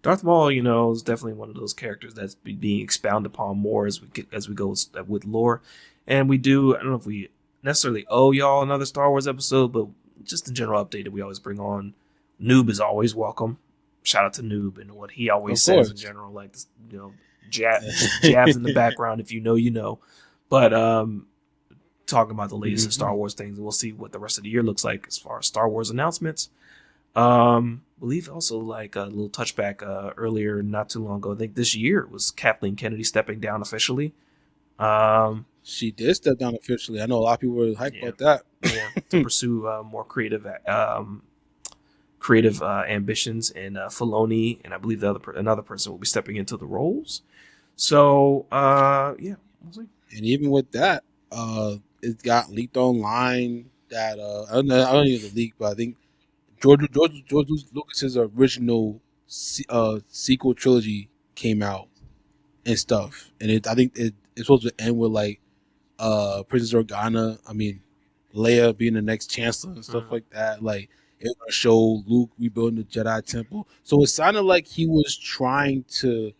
Darth Maul, you know, is definitely one of those characters that's being expounded upon more as we go with lore. And we do, I don't know if we necessarily owe y'all another Star Wars episode, but just a general update that we always bring on. Noob is always welcome. Shout out to Noob and what he always says in general, like, you know, jabs in the background. If you know, you know. But talking about the latest Star Wars things, and we'll see what the rest of the year looks like as far as Star Wars announcements. Believe also like a little touchback earlier, not too long ago. I think this year was Kathleen Kennedy stepping down officially. She did step down officially. I know a lot of people were hyped about that. Yeah, to pursue more creative ambitions, and Filoni and I believe another person will be stepping into the roles. So we'll see. And even with that, it got leaked online that I don't know if it's leaked, but I think George Lucas's original sequel trilogy came out and stuff, and I think it's supposed to end with like Princess Organa. I mean, Leia being the next Chancellor and stuff like that. Like it was gonna show Luke rebuilding the Jedi Temple. So it sounded like he was trying to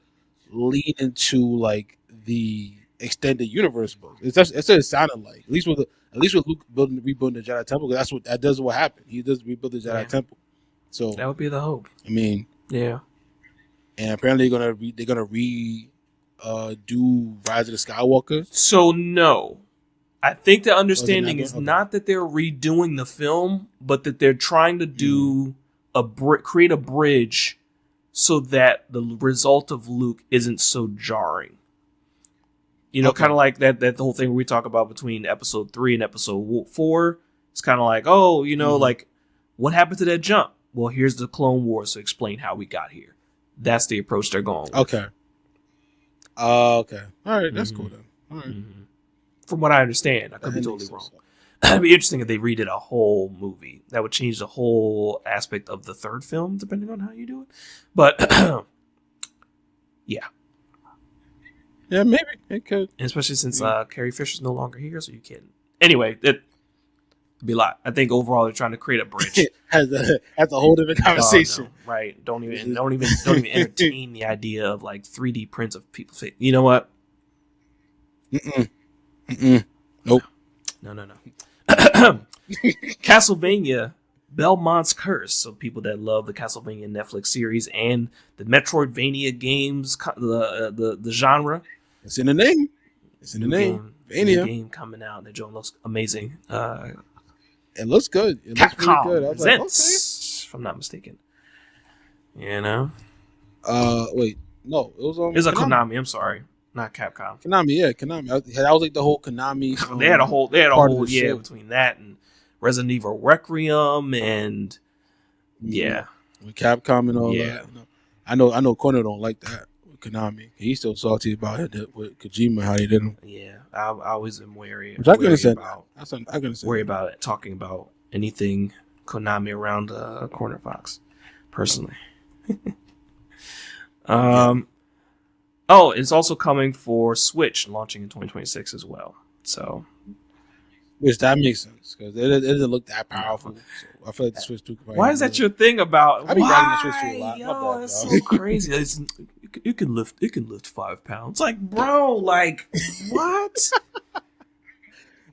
lean into like the extended universe book. It's what it sounded like. At least with Luke rebuilding the Jedi Temple, because that does what happened. He does rebuild the Jedi Temple. So that would be the hope. I mean, yeah. And apparently they're gonna do Rise of the Skywalker. So no, I think the understanding is not that they're redoing the film, but that they're trying to do create a bridge so that the result of Luke isn't so jarring. You know, kind of like that the whole thing we talk about between episode 3 and episode 4. It's kind of like, like, what happened to that jump? Well, here's the Clone Wars to explain how we got here. That's the approach they're going with. Okay. Okay. All right. That's cool then. All right. Mm-hmm. From what I understand, I could be totally wrong. It'd be interesting if they redid a whole movie. That would change the whole aspect of the third film, depending on how you do it. But, yeah. Yeah, maybe it could. Especially since Carrie Fisher's no longer here, so you can't. Anyway, Be a lot. I think overall they're trying to create a bridge. That's a whole different conversation. No, right? Don't even entertain the idea of like 3D prints of people. You know what? Nope. No. Castlevania Belmont's Curse. So people that love the Castlevania Netflix series and the Metroidvania games, the genre. It's in the name. It's in the name. New game coming out. The joint looks amazing. It looks good. It looks pretty good. I was like, okay. If I'm not mistaken. You know? Wait. No, it was It's a Konami. I'm sorry. Not Capcom. Konami. That was like the whole Konami. They had a whole between that and Resident Evil Requiem and with Capcom and all that. I know Corner don't like that with Konami. He's still salty about it with Kojima, how he did him. Yeah, I always am wary. Which I can understand. Worry about it, talking about anything Konami around Corner Fox, personally. Oh, it's also coming for Switch, launching in 2026 as well. So, which that makes sense because it doesn't look that powerful. So I feel like the Switch 2. Why is that your thing about? I be riding the Switch 2 a lot. Yo, that's so crazy. It can lift 5 pounds. Like, bro, like what?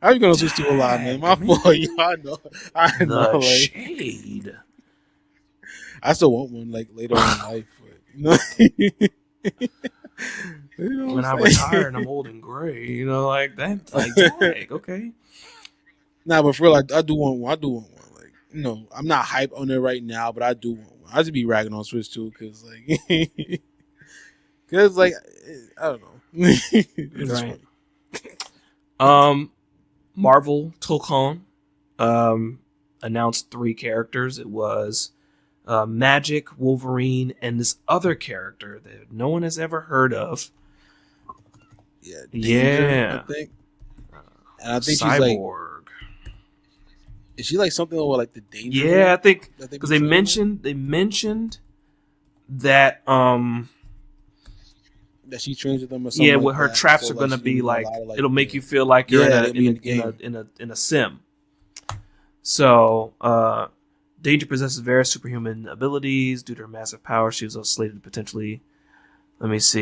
I be going to Switch 2 a lot, man. My fault. I know. The shade. I still want one like later in life, but when I retire and I'm old and gray, like that, like okay. Nah, but for real, I do want one. Like, I'm not hype on it right now, but I do want one. I just be ragging on Switch 2 because, I don't know. It's funny. Marvel Tolkien announced 3 characters. It was Magic, Wolverine, and this other character that no one has ever heard of. Danger, I think. And I think Cyborg. Is she like something over like the Danger? Yeah, I think because they mentioned that that she trains with them or something. Yeah, what her traps are gonna be like. It'll make you feel like you're in a sim. So, Danger possesses various superhuman abilities due to her massive power. She was also slated to potentially, as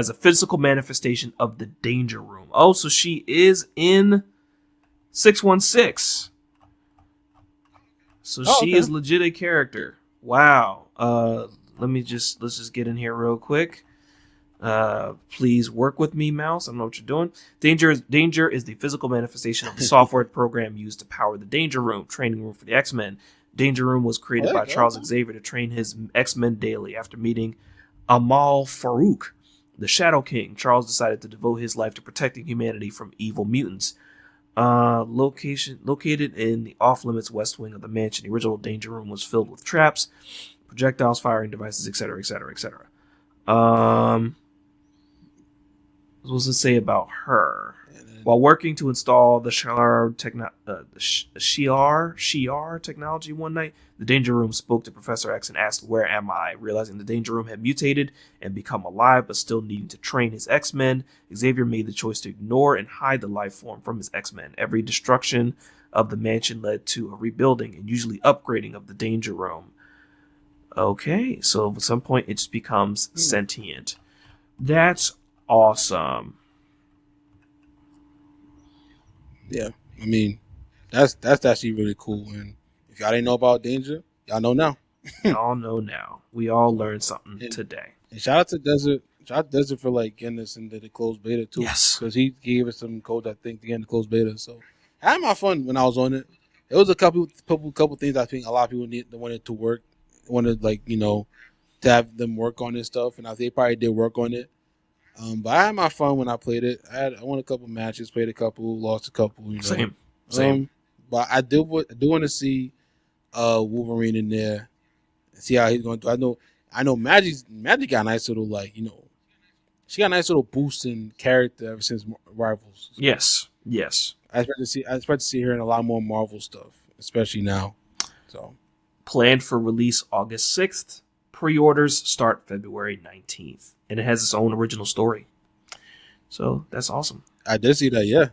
a physical manifestation of the Danger Room. Oh, so she is in 616. So she is legit a character. Wow. Let's just get in here real quick. Please work with me, mouse. I don't know what you're doing. Danger is the physical manifestation of the software program used to power the Danger Room, training room for the X-Men. Danger Room was created by Charles Xavier to train his X-Men daily. After meeting Amal Farouk, the Shadow King, Charles decided to devote his life to protecting humanity from evil mutants. Located in the off-limits west wing of the mansion, the original Danger Room was filled with traps, projectiles, firing devices, etc., etc., etc. What was it say about her? While working to install the Shi'ar technology one night, the Danger Room spoke to Professor X and asked, "Where am I?" Realizing the Danger Room had mutated and become alive, but still needing to train his X-Men, Xavier made the choice to ignore and hide the life form from his X-Men. Every destruction of the mansion led to a rebuilding and usually upgrading of the Danger Room. Okay, so at some point it just becomes sentient. That's awesome. Yeah, that's actually really cool. And if y'all didn't know about Danger, y'all know now. Y'all know now. We all learned something today. And shout out to Desert. Shout out to Desert for getting us into the closed beta too. Yes, because he gave us some code I think to get in the closed beta. So I had my fun when I was on it. It was a couple things I think a lot of people wanted to work, to have them work on this stuff, and I think they probably did work on it. But I had my fun when I played it. I won a couple matches, played a couple, lost a couple. Same. But I do want to see Wolverine in there, see how he's going to do. I know Magic got a nice little she got a nice little boost in character ever since Rivals. So Yes. I expect to see her in a lot more Marvel stuff, especially now. So planned for release August 6th. Pre-orders start February 19th. And it has its own original story. So that's awesome. I did see that, yeah.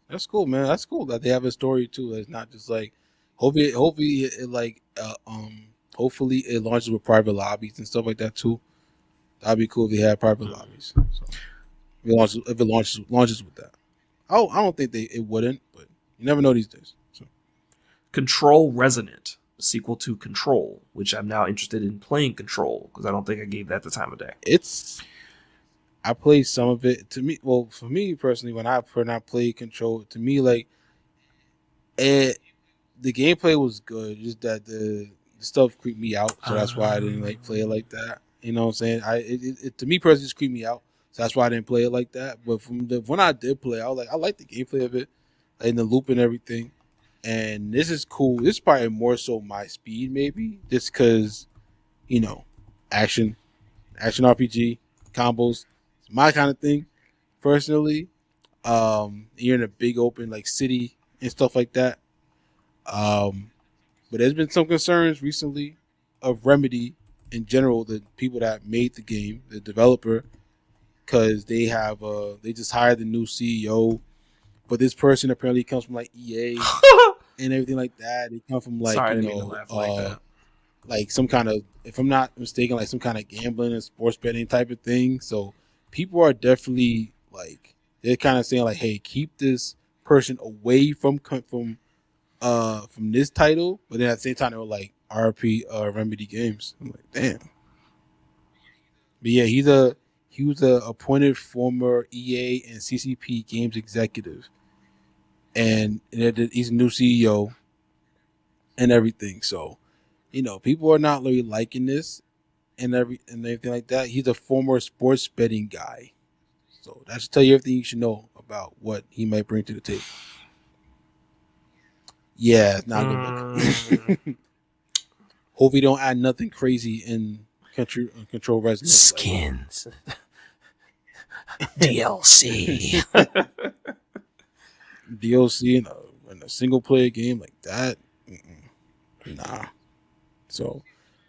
That's cool, man. That's cool that they have a story too. It's not just like hopefully it like hopefully it launches with private lobbies and stuff like that too. That'd be cool if they had private lobbies. So if it launches with that. Oh, I don't think it wouldn't, but you never know these days. So. Control Resonant, sequel to Control, which I'm now interested in playing Control because I don't think I gave that the time of day. I played some of it. For me personally, when I played Control, to me like the gameplay was good. Just that the stuff creeped me out, so that's why I didn't like play it like that. You know what I'm saying? It to me personally just creeped me out, so that's why I didn't play it like that. But when I did play, I like the gameplay of it, like the loop and everything. And this is cool. This is probably more so my speed, maybe, just because, action RPG combos, it's my kind of thing, personally. You're in a big open like city and stuff like that. But there's been some concerns recently of Remedy in general, the people that made the game, the developer, because they just hired the new CEO, but this person apparently comes from like EA and everything like that. They come from like Sorry, that. Like some kind of, if I'm not mistaken, like some kind of gambling and sports betting type of thing. So people are definitely like, they're kind of saying like, hey, keep this person away from this title. But then at the same time, they were like Remedy games. I'm like, damn. But yeah, he was a appointed former EA and CCP games executive, and he's a new CEO and everything. So, people are not really liking this and everything like that. He's a former sports betting guy, so that should tell you everything you should know about what he might bring to the table. Yeah, it's not a good look. Hope he don't add nothing crazy in Control Resonant. Skins. DLC. DLC in a single player game like that? Nah. So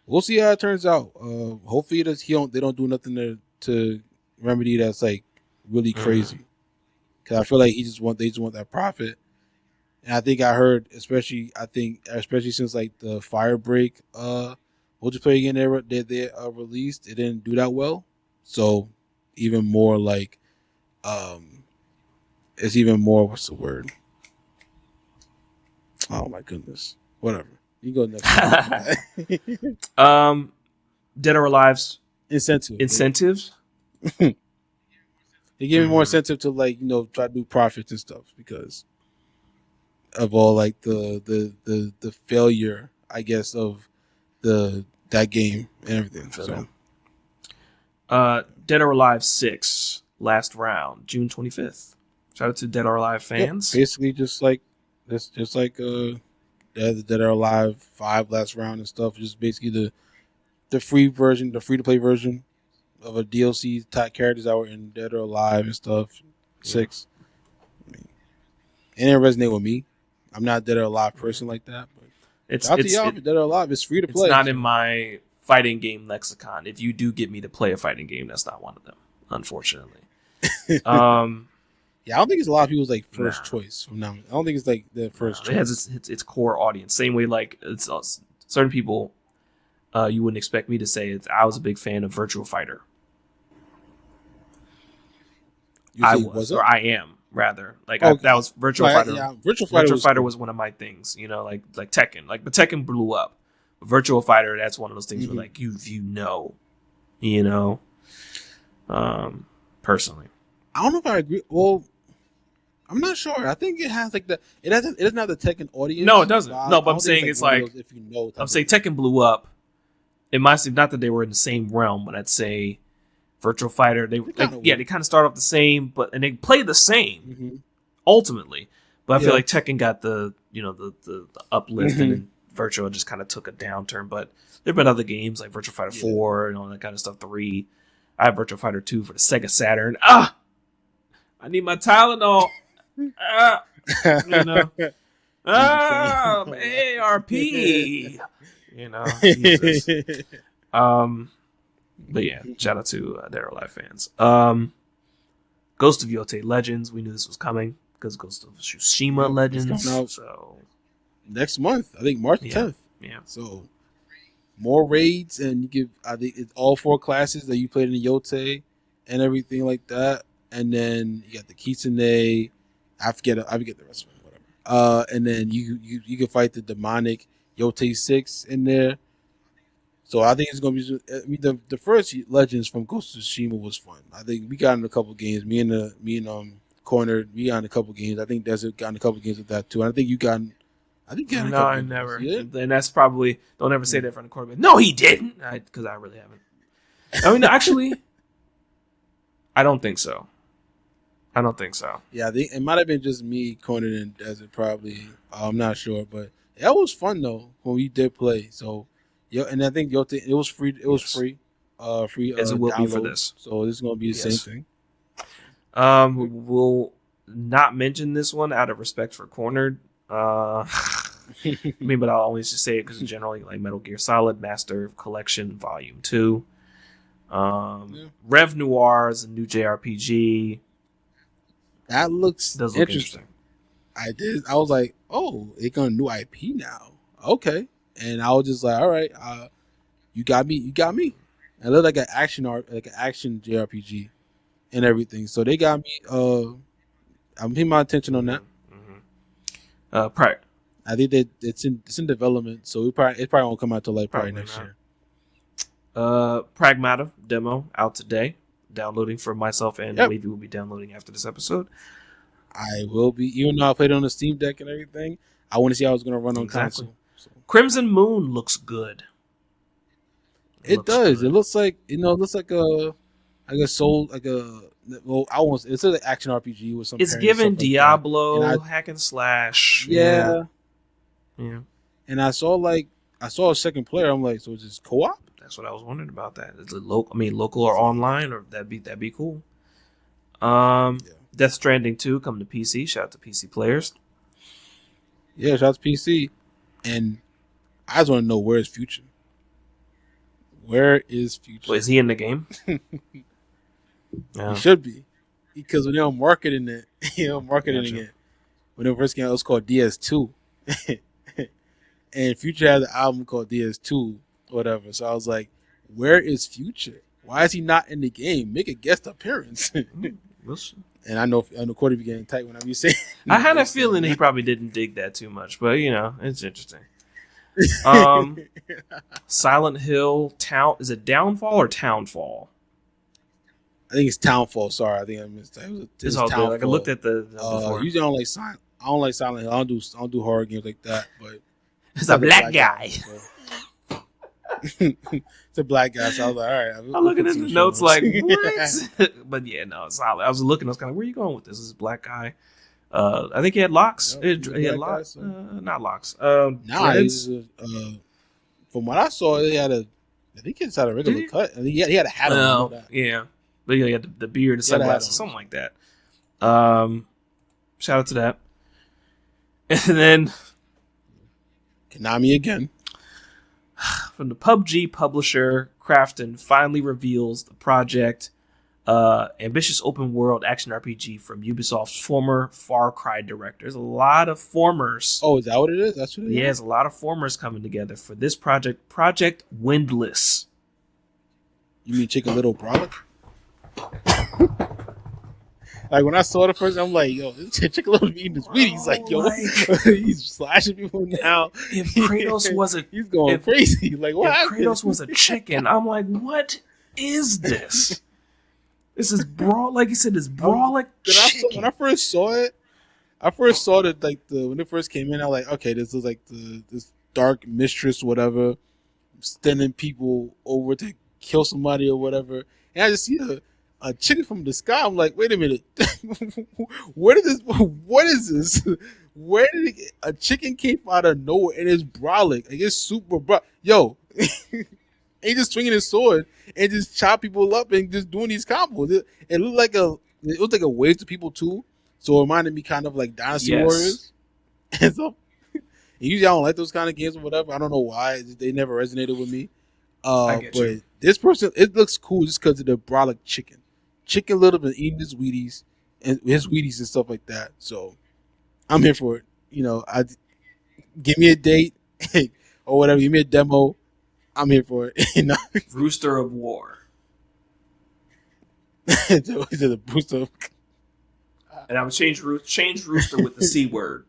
we'll see how it turns out. Hopefully they don't do nothing to Remedy that's like really crazy. Because I feel like they just want that profit. And I think I heard, especially since like the Firebreak multiplayer game they released, it didn't do that well. So even more like it's even more, what's the word? Oh my goodness. Whatever. You go next. Dead or Alive's incentives. They give me more incentive to like, try to do profits and stuff because of all like the failure, I guess, of that game and everything. So Dead or Alive 6 last round, June 25th. Shout out to Dead or Alive fans. Yeah, basically just like the Dead or Alive 5 last round and stuff. Just basically the free version, the free to play version of a DLC type characters that were in Dead or Alive and stuff. 6. And it resonate with me. I'm not a Dead or Alive person like that, but it's Dead or Alive. It's free to play. It's not in my fighting game lexicon. If you do get me to play a fighting game, that's not one of them, unfortunately. Yeah, I don't think it's a lot of people's like first choice from now. I don't think it's like the first choice. It has its core audience. Same way like it's certain people you wouldn't expect me to say I was a big fan of Virtua Fighter. I am rather. Like that was Virtua Fighter. Yeah, Virtua Fighter was one of my things, like Tekken. Like but Tekken blew up. But Virtua Fighter, that's one of those things where like you personally. I don't know if I agree. Well, I'm not sure. I think it has like it doesn't have the Tekken audience. No, it doesn't. No, but I'm saying it's like if I'm saying Tekken blew up. It might seem not that they were in the same realm, but I'd say Virtua Fighter, they kind of start off the same, and they play the same ultimately. But I feel like Tekken got the uplift, and then Virtua just kind of took a downturn. But there've been other games like Virtua Fighter 4 and all that kind of stuff. 3. I have Virtua Fighter 2 for the Sega Saturn. I need my Tylenol. ARP. Jesus. But yeah, shout out to Dead or Alive fans. Ghost of Yotei Legends. We knew this was coming. because Ghost of Tsushima Legends. It's coming out so next month, I think March 10th. Yeah. So more raids, and you give, I think it's all 4 classes that you played in the Yote and everything like that. And then you got the Kitsune. I forget the rest of them, whatever. And then you can fight the demonic Yote 6 in there. So I think it's gonna be. I mean, the first Legends from Ghost of Tsushima was fun. I think we got in a couple games. Me and Corner, we got in a couple games. I think Desert got in a couple games with that too. And I think you got. I think you got. No, I never. Yeah? And that's probably, don't ever say that in front of Corner. No, he didn't. Because I really haven't. I mean, actually, I don't think so. Yeah, I think it might have been just me, Corner, and Desert probably. I'm not sure, but that was fun though when we did play. So. And I think it was free. It was free. Free as it will download. Be for this. So this is going to be the same thing. We'll not mention this one out of respect for Cornered. I mean, but I'll always just say it because generally, like Metal Gear Solid Master Collection Volume 2. Rev Noir is a new JRPG. That does look interesting. I was like, oh, it got a new IP now. Okay. And I was just like, all right, you got me. And it looked like an action JRPG and everything. So they got me. I'm paying my attention on that. Right. I think that it's in development, so it probably won't come out till like probably next year. Pragmata demo out today. Downloading for myself and Levy will be downloading after this episode. I will be, even though I played it on the Steam Deck and everything. I want to see how it's going to run on console. So. Crimson Moon looks good. It does. Good. It looks like it's an action RPG with some. It's given Diablo hack and slash. Yeah. And I saw a second player. I'm like, so is this co-op? That's what I was wondering about. That is it local or online, or that'd be cool. Death Stranding 2 coming to PC. Shout out to PC players. Yeah, shout out to PC. And I just want to know, where is Future? Where is Future? Is he in the game? He should be. Because when they were marketing it, when it first came out, it was called DS2. And Future had an album called DS2, whatever. So I was like, where is Future? Why is he not in the game? Make a guest appearance. And I know Cordy be getting tight whenever you say. I had a feeling he probably didn't dig that too much, but it's interesting. Silent Hill is it Downfall or Townfall? I think it's Townfall. Sorry, I think I missed that. It's all good. Like I looked at the before. Usually I don't like Silent Hill. I don't do horror games like that. But it's a black guy. It's a black guy. So I was like, all right. I'm looking at the notes like, what? But yeah, no, it's solid. I was looking. I was kind of, where are you going with this? This is a black guy. I think he had locks. He had locks. Not locks. From what I saw, I think he just had a regular cut. I think he had a hat on. Yeah. But he had the beard, the sunglasses, something like that. Shout out to that. And then Konami again. From the PUBG publisher, Krafton finally reveals the project. Ambitious open world action RPG from Ubisoft's former Far Cry director. There's a lot of formers. Oh, is that what it is? That's what it is? Yeah, there's a lot of formers coming together for this project. Project Windless. You mean Chicken Little Brolic? Like when I saw the first, I'm like, yo, this Chicken Little eating his weed. He's like, yo, he's slashing people now. If Kratos he's going crazy. Like, what? If Kratos was a chicken, I'm like, what is this? This is like you said, this brawlic chicken. When I first saw it, that when it first came in, I was like, okay, this is like this dark mistress, whatever, sending people over to kill somebody or whatever, and I just see a chicken from the sky. I'm like, wait a minute, what is this? Where did a chicken came out of nowhere and it's brolic? Like it's super yo. He just swinging his sword and just chop people up and just doing these combos. It looked like a wave to people too. So it reminded me kind of like Dynasty Warriors. And so usually I don't like those kind of games or whatever. I don't know why. They never resonated with me. This person, it looks cool just because of the brolic chicken. Chicken Little been eating his Wheaties and his Wheaties and stuff like that. So I'm here for it. I give me a date or whatever. Give me a demo. I'm here for it. Rooster of War. The booster. And I would change Rooster with the C word.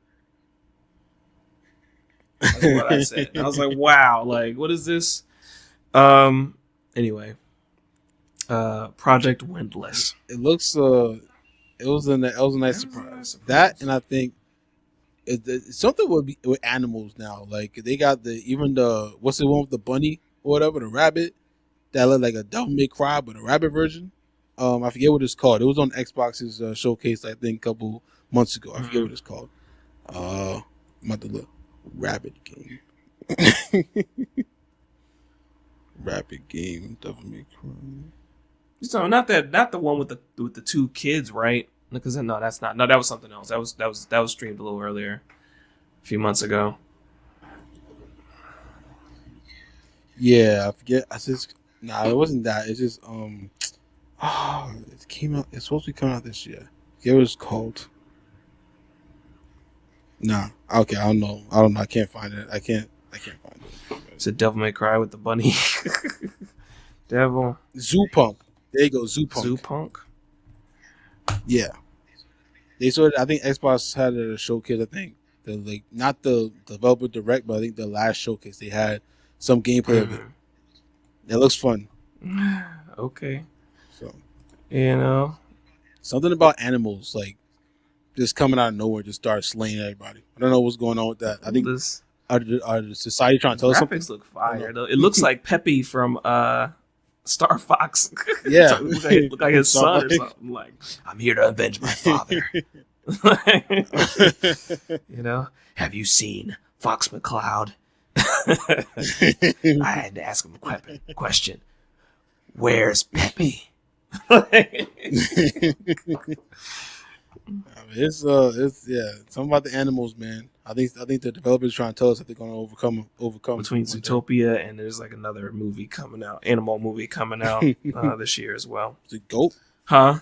That's what I said. And I was like, wow, like, what is this? Anyway. Project Windless. It looks it was a nice surprise. That, and I think something would be with animals now. Like they got what's the one with the bunny or whatever, the rabbit that looked like a Devil May Cry but a rabbit version. I forget what it's called. It was on Xbox's showcase, I think, a couple months ago. I forget what it's called. I'm about to look. Rabbit game. Rabbit game. Devil May Cry. So not the one with the two kids, right? Because no, that's not. No, that was something else. That was streamed a little earlier, a few months ago. Yeah, I forget. It wasn't that. It's just it came out. It's supposed to be coming out this year. I forget what it's called. Nah. Okay, I don't know. I can't find it. I can't find it. It's a Devil May Cry with the bunny. Devil. Zoo Punk. There you go, Zoo Punk. Zoo Punk? Yeah. They sort of, I think Xbox had a showcase, I think. Not the developer direct, but I think the last showcase they had some gameplay of it. It looks fun. Okay. So something about animals, like just coming out of nowhere, just start slaying everybody. I don't know what's going on with that. I think are the society trying to tell us something? Graphics look fire though. It looks like Peppy from Star Fox. Yeah. look like his son or something. Like, I'm here to avenge my father. Have you seen Fox McCloud? I had to ask him a question. Where's Peppy? It's something about the animals, man. I think the developers trying to tell us that they're going to overcome between Zootopia and there's like another movie coming out, animal movie coming out this year as well. Is it Goat? Huh?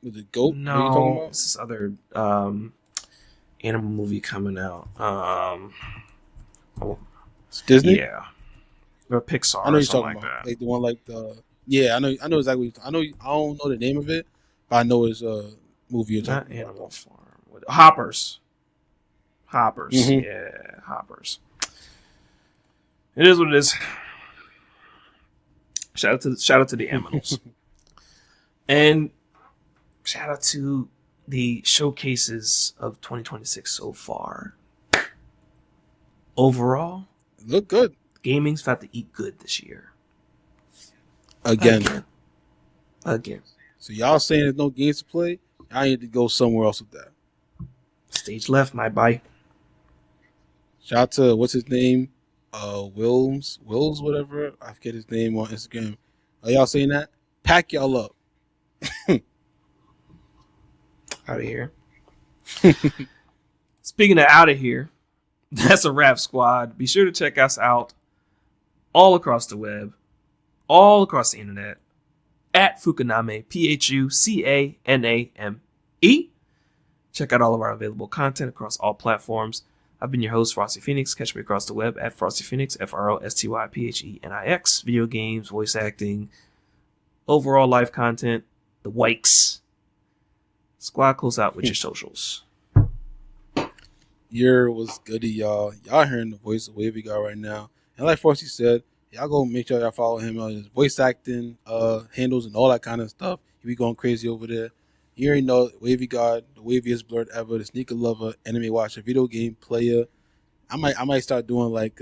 Was it Goat? No, what are you talking about? It's this other animal movie coming out. It's Disney. Yeah, or Pixar. I know or you're something talking like about that. like the one like the. Yeah, I know exactly. I don't know the name of it, but I know it's a movie you're Not talking about. Animal Farm. Hoppers. Mm-hmm. Yeah, Hoppers. It is what it is. Shout out to the animals. And shout out to the showcases of 2026 so far. Overall, Look good. gaming's about to eat good this year. Again. So So y'all saying there's no games to play? I need to go somewhere else with that. stage left, my boy. Shout out to what's his name? Wills, whatever. I forget his name on Instagram. Are y'all saying that? Pack y'all up. Out of here. Speaking of out of here, that's a wrap, squad. Be sure to check us out all across the web, all across the internet, at Phucaname, Phucaname. Check out all of our available content across all platforms. I've been your host, FrostyPhenix. Catch me across the web at FrostyPhenix, FrostyPhenix. Video games, voice acting, overall life content, the wikes. Squad, close out with your socials. What's goody, y'all? Y'all hearing the voice of Wavy God right now. And like Frosty said, y'all go make sure y'all follow him on his voice acting handles and all that kind of stuff. He be going crazy over there. You already know Wavy God, the waviest blurred ever, the sneaker lover, anime watcher, video game player. I might start doing like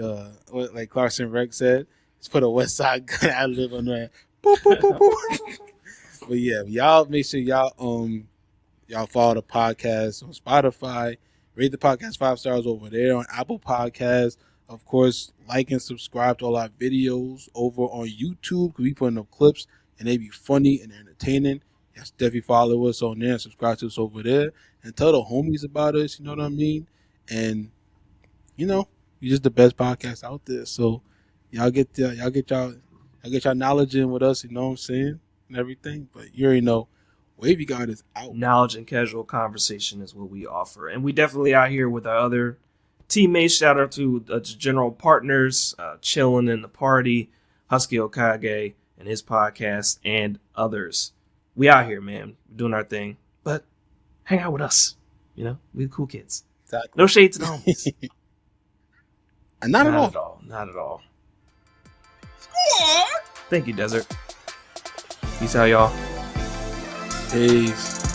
what Clarkson Rex said. Just put a West Side Gun ad lib on there. Boop, boop, boop, boop. But yeah, y'all make sure y'all follow the podcast on Spotify. Rate the podcast 5 stars over there on Apple Podcasts. Of course, like and subscribe to all our videos over on YouTube because we putting up clips and they be funny and entertaining. Yes, definitely follow us on there and subscribe to us over there and tell the homies about us. You know what I mean? And you're just the best podcast out there. So y'all get y'all knowledge in with us. You know what I'm saying? And everything. But you already know Wavy God is out. Knowledge and casual conversation is what we offer. And we definitely out here with our other teammates. Shout out to general partners, chilling in the party, Husky Okage and his podcast, and others. We out here, man. We're doing our thing. But hang out with us. You know, we're cool kids. Exactly. No shade to the homies. Not at all. Not at all. Thank you, Desert. Peace out, y'all. Peace.